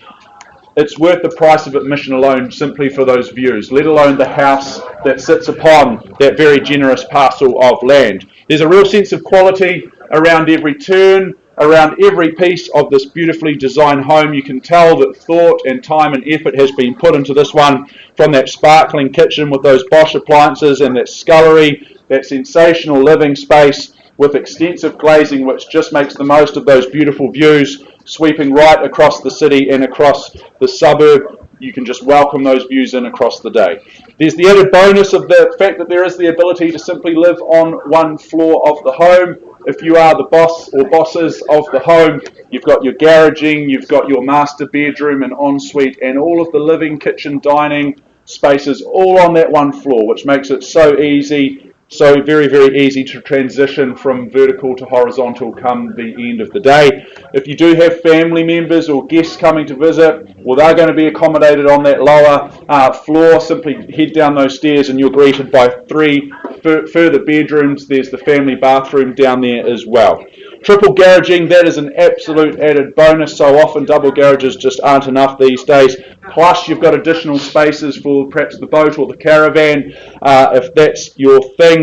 It's worth the price of admission alone simply for those views, let alone the house that sits upon that very generous parcel of land. There's a real sense of quality around every turn. around every piece of this beautifully designed home. You can tell that thought and time and effort has been put into this one, from that sparkling kitchen with those Bosch appliances and that scullery, that sensational living space with extensive glazing which just makes the most of those beautiful views sweeping right across the city and across the suburb. You can just welcome those views in across the day. There's the added bonus of the fact that there is the ability to simply live on one floor of the home. If you are the boss or bosses of the home, you've got your garaging, you've got your master bedroom and ensuite, and all of the living, kitchen, dining spaces all on that one floor, which makes it so easy, so very, very easy to transition from vertical to horizontal come the end of the day. If you do have family members or guests coming to visit, well, they're going to be accommodated on that lower floor. Simply head down those stairs and you're greeted by 3 further bedrooms. There's the family bathroom down there as well. Triple garaging, that is an absolute added bonus. So often double garages just aren't enough these days. Plus you've got additional spaces for perhaps the boat or the caravan, if that's your thing.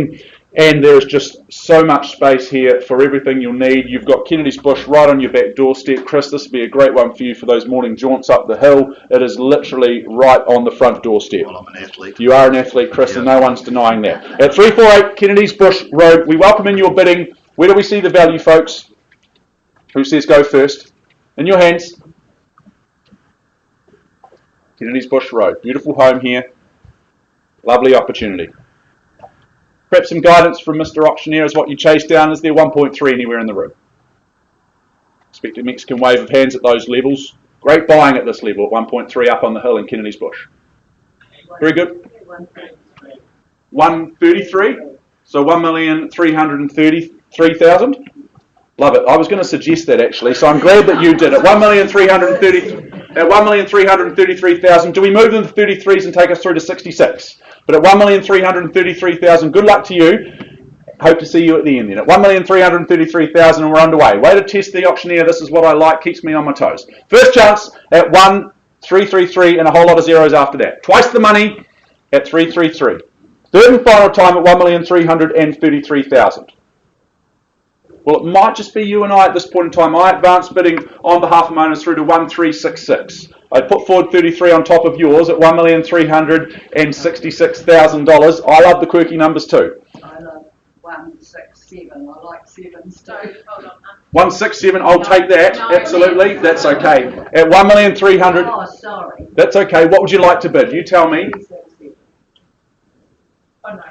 And there's just so much space here for everything you'll need. You've got Kennedy's Bush right on your back doorstep. Chris, this would be a great one for you for those morning jaunts up the hill. It is literally right on the front doorstep. Well, I'm an athlete. You are an athlete, Chris, and no one's denying that. At 348 Kennedy's Bush Road, we welcome in your bidding. Where do we see the value, folks? Who says go first? In your hands. Kennedy's Bush Road. Beautiful home here. Lovely opportunity. Perhaps some guidance from Mr. Auctioneer as what you chase down. Is there 1.3 anywhere in the room? Expect a Mexican wave of hands at those levels. Great buying at this level at 1.3 up on the hill in Kennedy's Bush. Very good. 133. So 1,333,000. Love it. I was going to suggest that actually, so I'm glad that you did it. 1,333,000. Do we move them to 33s and take us through to 66? But at 1,333,000, good luck to you. Hope to see you at the end then. At 1,333,000 and we're underway. Way to test the auctioneer. This is what I like. Keeps me on my toes. First chance at 1,333 and a whole lot of zeros after that. Twice the money at 333. Third and final time at 1,333,000. Well, it might just be you and I at this point in time. I advance bidding on behalf of my owners through to 1,366. I put forward 33 on top of yours at $1,366,000. I love the quirky numbers too. I love 167. I like sevens too. Hold on. 167, I'll take that. Absolutely, that's okay. At 1,300,000. Oh, sorry. That's okay. What would you like to bid? You tell me. 377. Oh no.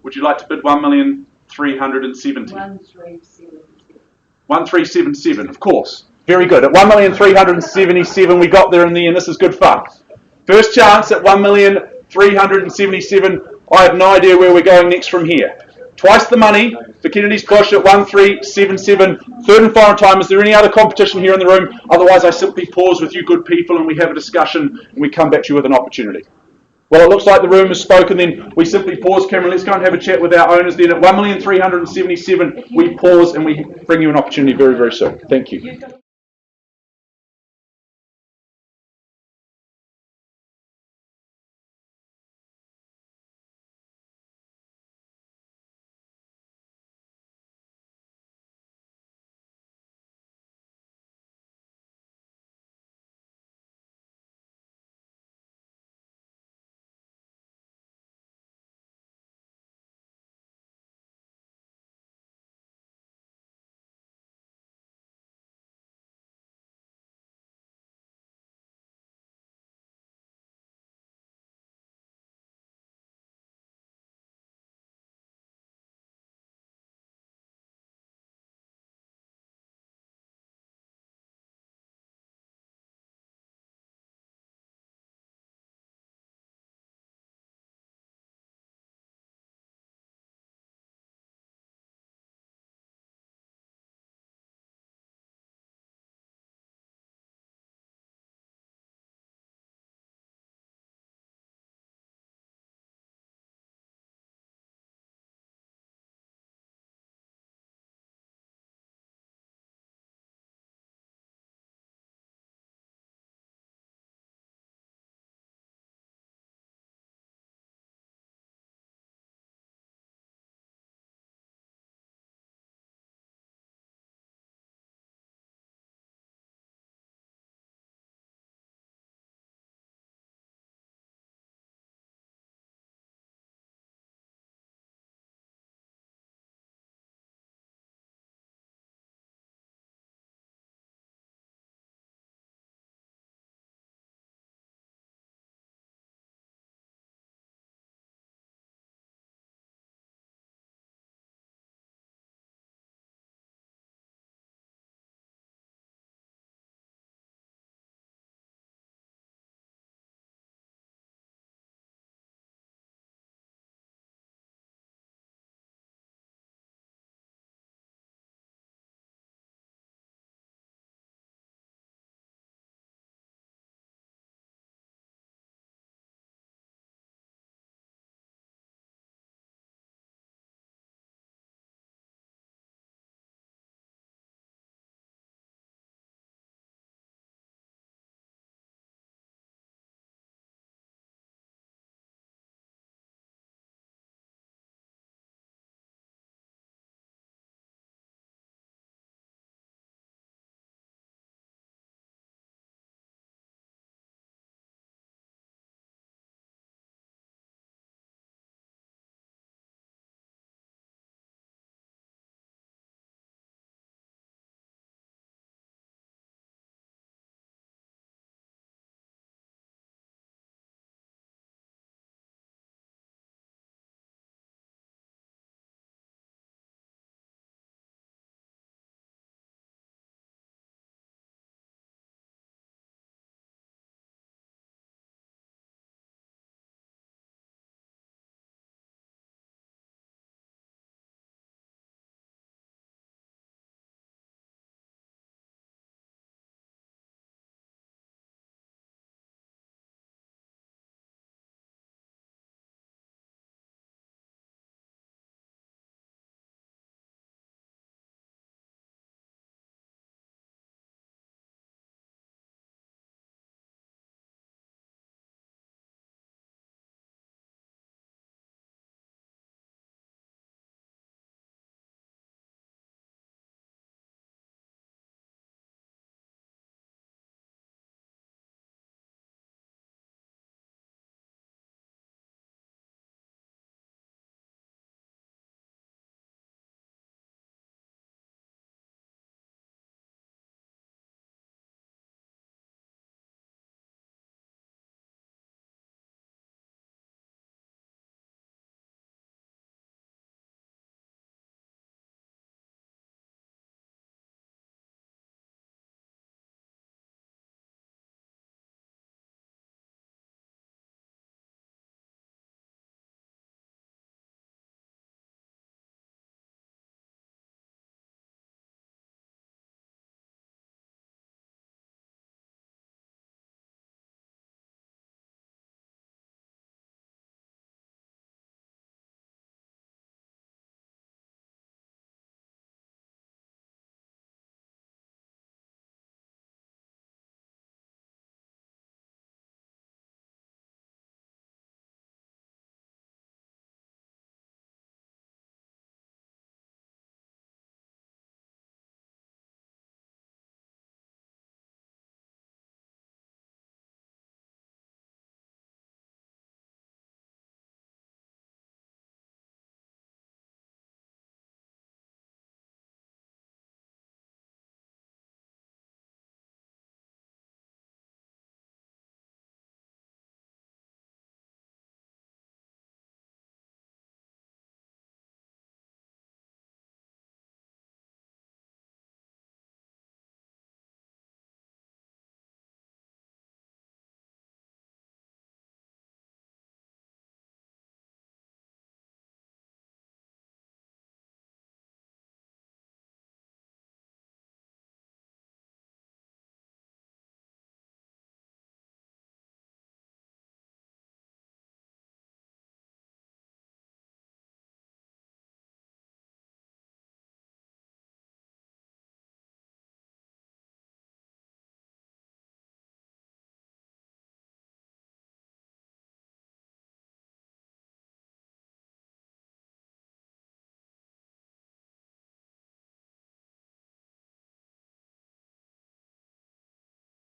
Would you like to bid 1,370,000? 1377. 1377, of course. Very good. At 1,377,000, we got there in the end. This is good fun. First chance at 1,377,000. I have no idea where we're going next from here. Twice the money for Kennedy's Push at 1,377. Third and final time. Is there any other competition here in the room? Otherwise, I simply pause with you good people and we have a discussion and we come back to you with an opportunity. Well, it looks like the room is spoken then. We simply pause, Cameron. Let's go and have a chat with our owners then. At 1,377,000, we pause and we bring you an opportunity very, very soon. Thank you.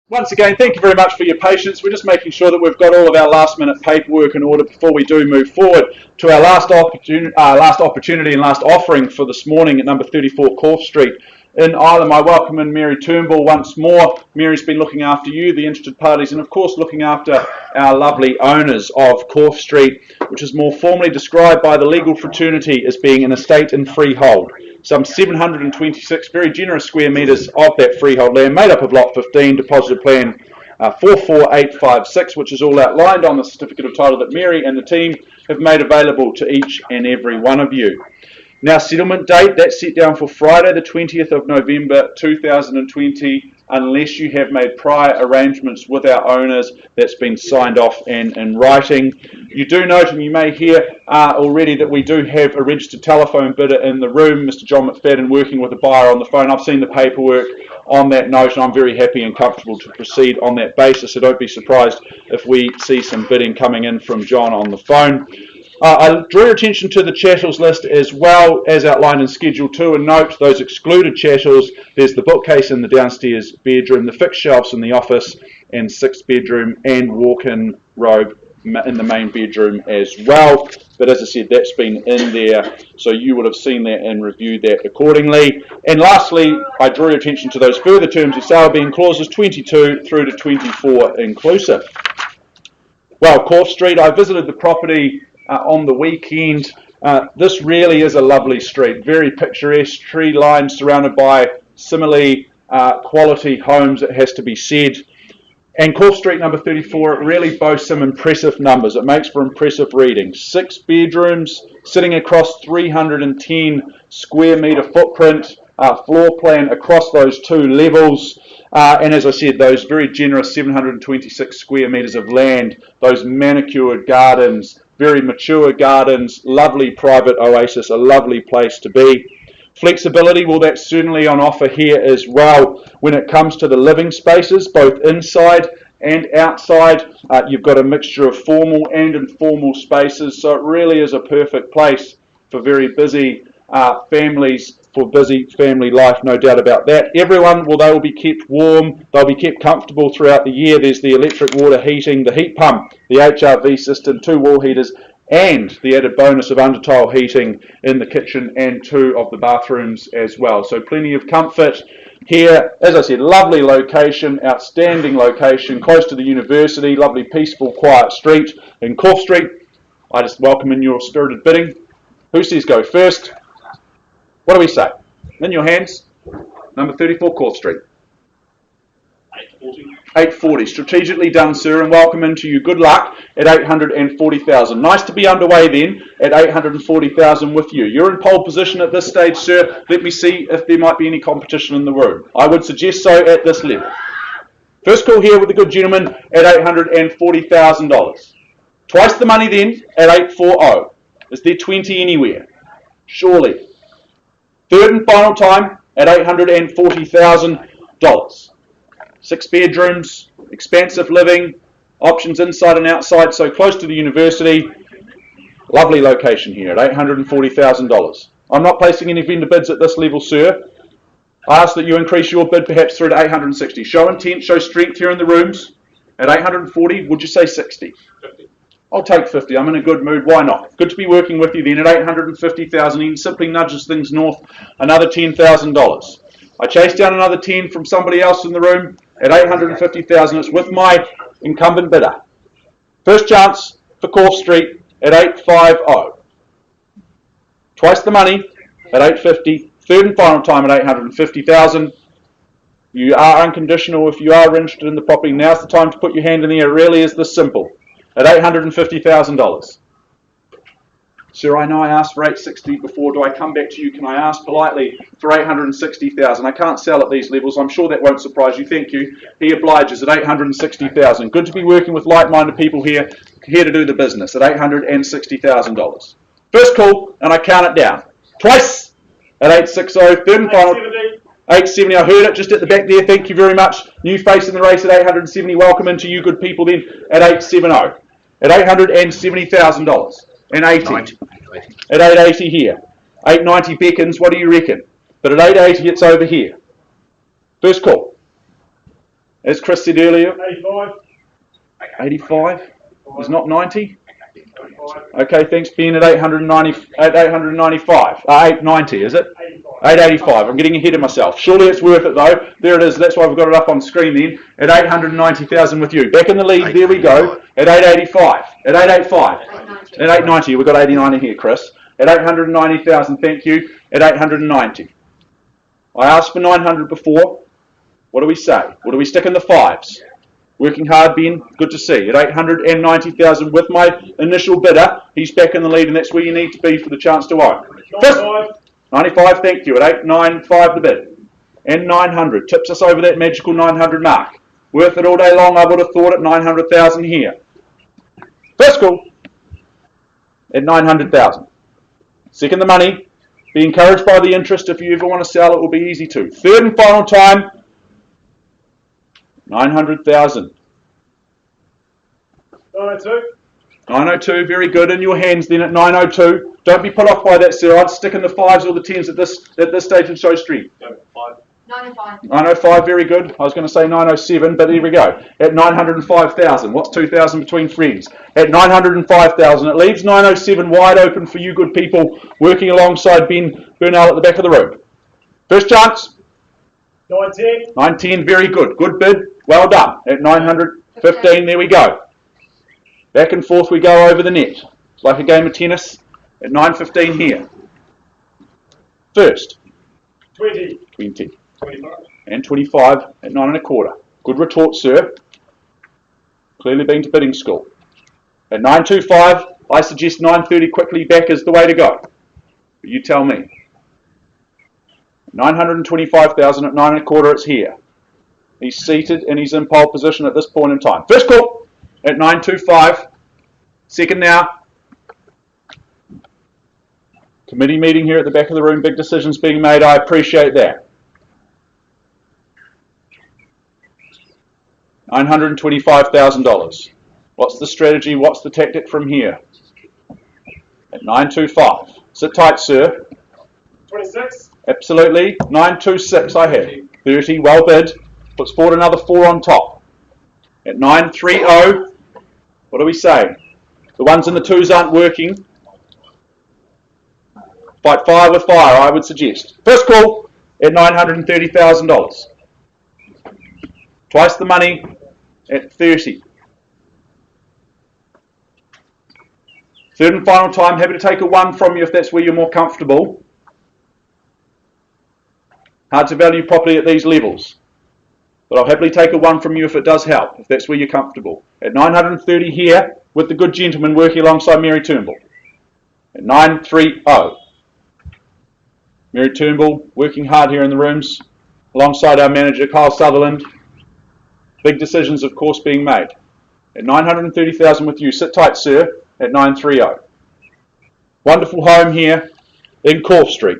Once again, thank you very much for your patience. We're just making sure that we've got all of our last minute paperwork in order before we do move forward to our last opportunity and last offering for this morning at number 34 Corf Street in Ireland. I welcome in Mary Turnbull once more. Mary's been looking after you, the interested parties, and of course looking after our lovely owners of Corf Street, which is more formally described by the legal fraternity as being an estate in freehold. Some 726 very generous square metres of that freehold land made up of Lot 15, Deposited Plan 44856, which is all outlined on the certificate of title that Mary and the team have made available to each and every one of you. Now, settlement date, that's set down for Friday the 20th of November 2020, unless you have made prior arrangements with our owners that's been signed off and in writing. You do note, and you may hear already, that we do have a registered telephone bidder in the room, Mr. John McFadden, working with a buyer on the phone. I've seen the paperwork on that note, and I'm very happy and comfortable to proceed on that basis, so don't be surprised if we see some bidding coming in from John on the phone. I draw your attention to the chattels list as well as outlined in Schedule 2, and note those excluded chattels. There's the bookcase in the downstairs bedroom, the fixed shelves in the office, and 6th bedroom and walk-in robe in the main bedroom as well. But as I said, that's been in there, so you would have seen that and reviewed that accordingly. And lastly, I draw your attention to those further terms of sale being clauses 22 through to 24 inclusive. Well, Corf Street, I visited the property on the weekend. This really is a lovely street, very picturesque, tree lined, surrounded by similarly quality homes, it has to be said. And Corf Street number 34, it really boasts some impressive numbers. It makes for impressive reading. 6 bedrooms sitting across 310 square metre footprint, floor plan across those 2 levels. And as I said, those very generous 726 square metres of land, those manicured gardens, very mature gardens, lovely private oasis, a lovely place to be. Flexibility, well, that's certainly on offer here as well when it comes to the living spaces, both inside and outside. You've got a mixture of formal and informal spaces, so it really is a perfect place for very busy families, for busy family life, no doubt about that. Everyone, well, they will be kept warm, they'll be kept comfortable throughout the year. There's the electric water heating, the heat pump, the HRV system, 2 wall heaters, and the added bonus of under-tile heating in the kitchen and 2 of the bathrooms as well. So plenty of comfort here. As I said, lovely location, outstanding location, close to the university, lovely, peaceful, quiet street in Corf Street. I just welcome in your spirited bidding. Who says go first? What do we say? In your hands, number 34 Corf Street. 840. Strategically done, sir, and welcome into you. Good luck at 840,000. Nice to be underway then at 840,000 with you. You're in pole position at this stage, sir. Let me see if there might be any competition in the room. I would suggest so at this level. First call here with the good gentleman at $840,000. Twice the money then at 840. Is there 20 anywhere? Surely. Third and final time at $840,000. 6 bedrooms, expansive living, options inside and outside, so close to the university. Lovely location here at $840,000. I'm not placing any vendor bids at this level, sir. I ask that you increase your bid perhaps through to 860. Show intent, show strength here in the rooms. At 840, would you say 60? 50. I'll take 50. I'm in a good mood. Why not? Good to be working with you then at 850,000. He simply nudges things north another $10,000. I chase down another 10 from somebody else in the room at 850,000. It's with my incumbent bidder. First chance for Corf Street at 850. Twice the money at 850. Third and final time at 850,000. You are unconditional if you are interested in the property. Now's the time to put your hand in the air. It really is this simple. At $850,000. Sir, I know I asked for 860 before. Do I come back to you? Can I ask politely for 860,000? I can't sell at these levels. I'm sure that won't surprise you. Thank you. He obliges at 860,000. Good to be working with like-minded people here to do the business at $860,000. First call, and I count it down. Twice at 860. Third and final. 870. I heard it just at the back there. Thank you very much. New face in the race at 870. Welcome into you good people then at 870. At $870,000. And 80. 90. At 880 here. 890 beckons. What do you reckon? But at 880 it's over here. First call. As Chris said earlier, 85. 85. Is not 90. Okay, thanks, Ben. At 895. 890, is it? 885. I'm getting ahead of myself. Surely it's worth it though. There it is. That's why we've got it up on screen then. At 890,000 with you. Back in the lead. There we go. At 885. At 885. At 890. We've got 89 in here, Chris. At 890,000. Thank you. At 890. I asked for 900 before. What do we say? What do we stick in the fives? Working hard, Ben. Good to see. At 890,000 with my initial bidder, he's back in the lead, and that's where you need to be for the chance to own. 95, thank you. At 895 the bid. And 900. Tips us over that magical 900 mark. Worth it all day long, I would have thought, at 900,000 here. First call. At 900,000. Second the money. Be encouraged by the interest. If you ever want to sell, it will be easy to. Third and final time. 900,000. 902. 902, very good. In your hands then at 902. Don't be put off by that, sir. I'd stick in the 5s or the 10s at this stage in show street. 95. 905, very good. I was going to say 907, but there we go. At 905,000. What's 2,000 between friends? At 905,000. It leaves 907 wide open for you good people working alongside Ben Burnell at the back of the room. First chance. 910. 910, very good. Good bid. Well done. At 915, there we go. Back and forth we go over the net. It's like a game of tennis. At 915 here. First. 20. 20. 25. And 25 at 9 1/4. Good retort, sir. Clearly been to bidding school. At 925, I suggest 930 quickly back is the way to go. But you tell me. 925,000 at 9 1/4, it's here. He's seated and he's in pole position at this point in time. First call at 925. Second now. Committee meeting here at the back of the room. Big decisions being made. I appreciate that. $925,000. What's the strategy? What's the tactic from here? At 925. Sit tight, sir. 26. Absolutely. 926 I have. 30, well bid. Puts forward another 4 on top. At 930, what do we say? The ones and the twos aren't working. Fight fire with fire, I would suggest. First call at $930,000. Twice the money at 30. Third and final time, happy to take a 1 from you if that's where you're more comfortable. Hard to value property at these levels. But I'll happily take a 1 from you if it does help, if that's where you're comfortable. At 930 here, with the good gentleman working alongside Mary Turnbull. At 930. Mary Turnbull working hard here in the rooms, alongside our manager, Kyle Sutherland. Big decisions, of course, being made. At 930,000 with you. Sit tight, sir, at 930. Wonderful home here in Corf Street.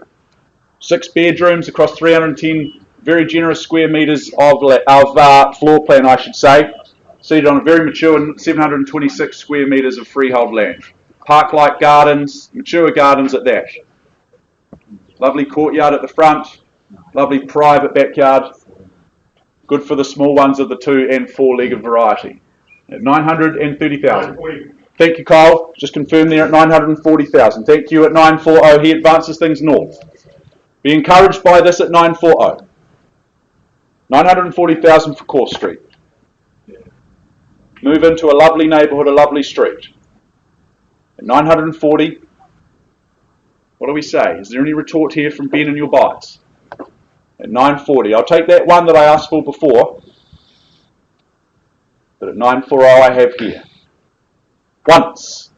6 bedrooms across 310 very generous square metres of floor plan, I should say. Seated on a very mature 726 square metres of freehold land. Park-like gardens, mature gardens at that. Lovely courtyard at the front. Lovely private backyard. Good for the small ones of the 2 and 4-legged variety. At 930,000. Thank you, Kyle. Just confirm there at 940,000. Thank you at 940. He advances things north. Be encouraged by this at 940. 940,000 for Corf Street. Move into a lovely neighbourhood, a lovely street. At 940, what do we say? Is there any retort here from Ben and your bites? At 940, I'll take that 1 that I asked for before. But at 940 I have here. Once.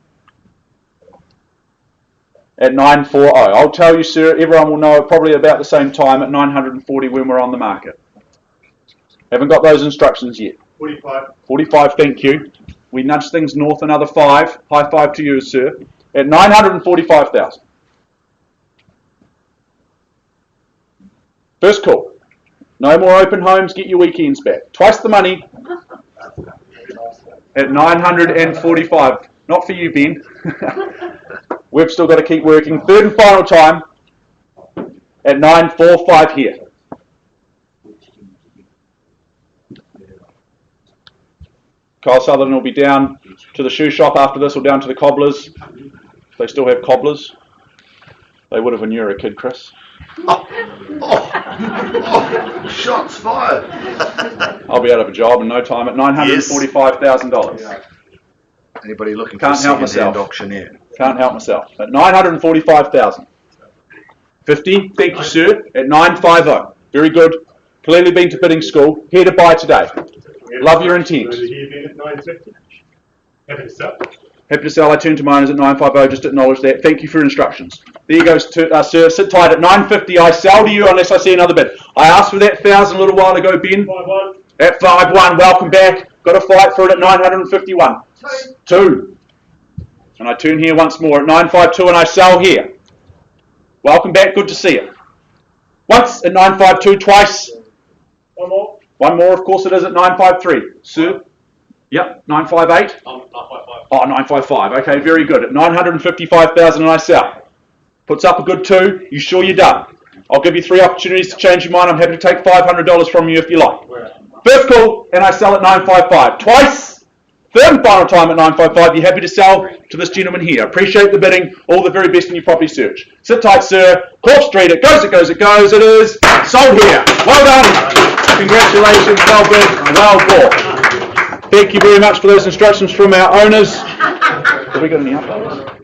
At 940. I'll tell you, sir, everyone will know it probably about the same time at 940 when we're on the market. Haven't got those instructions yet. 45. 45, thank you. We nudge things north another 5. High five to you, sir. At 945,000. First call. No more open homes, get your weekends back. Twice the money. At 945. Not for you, Ben. We've still got to keep working. Third and final time. At 945 here. Kyle Sutherland will be down to the shoe shop after this, or down to the cobblers. They still have cobblers. They would have when you were a kid, Chris. Shots fired. I'll be out of a job in no time at $945,000. Anybody looking for Can't a help second-hand myself. auctioneer? Can't help myself. At $945,000. 50, thank you, sir. At 950. Very good. Clearly been to bidding school. Here to buy today. Love your intent. Here been at 950. Happy to sell. Happy to sell. I turn to miners at 950. Just acknowledge that. Thank you for your instructions. There you go, sir. Sit tight at 950. I sell to you unless I see another bid. I asked for that 1,000 a little while ago, Ben. 5-1. At 5-1. Welcome back. Got to fight for it at 951. 2. And I turn here once more at 952 and I sell here. Welcome back. Good to see you. Once at 952. Twice. One more. One more, of course, it is at 953. Sir? Yep, 958? 955. Oh, 955. Okay, very good. At 955,000 and I sell. Puts up a good 2. You sure you're done? I'll give you 3 opportunities to change your mind. I'm happy to take $500 from you if you like. First call, and I sell at 955. Twice. Third and final time at 955. You're happy to sell to this gentleman here. Appreciate the bidding. All the very best in your property search. Sit tight, sir. Court Street. It goes, it goes, it goes. It is sold here. Well done. Congratulations. Well bid. Well bought. Thank you very much for those instructions from our owners. Have we got any uploads?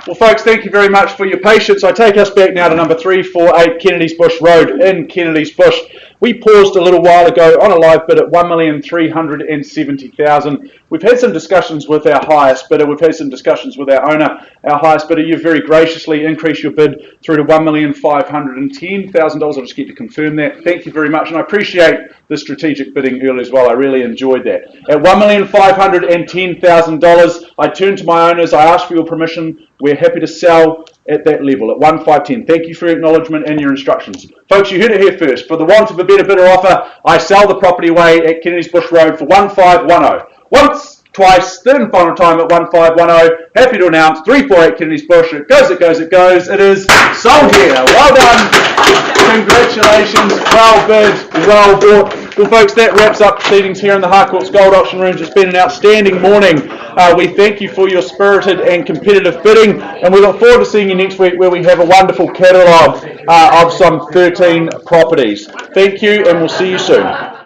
Well, folks, thank you very much for your patience. I take us back now to number 348 Kennedy's Bush Road in Kennedy's Bush. We paused a little while ago on a live bid at $1,370,000. We've had some discussions with our highest bidder. We've had some discussions with our owner. Our highest bidder, you've very graciously increased your bid through to $1,510,000. I'll just get to confirm that. Thank you very much, and I appreciate the strategic bidding earlier as well. I really enjoyed that. At $1,510,000, I turned to my owners. I asked for your permission. We're happy to sell at that level, at 1,510. Thank you for your acknowledgement and your instructions. Folks, you heard it here first. For the want of a better bidder offer, I sell the property away at Kennedy's Bush Road for 1,510. Once, twice, third and final time at 1,510. Happy to announce 348 Kennedy's Bush. It goes, it goes, it goes. It is sold here. Well done. Congratulations. Well bid. Well bought. Well, folks, that wraps up proceedings here in the Harcourts Gold Auction Rooms. It's been an outstanding morning. We thank you for your spirited and competitive bidding, and we look forward to seeing you next week where we have a wonderful catalogue of some 13 properties. Thank you, and we'll see you soon.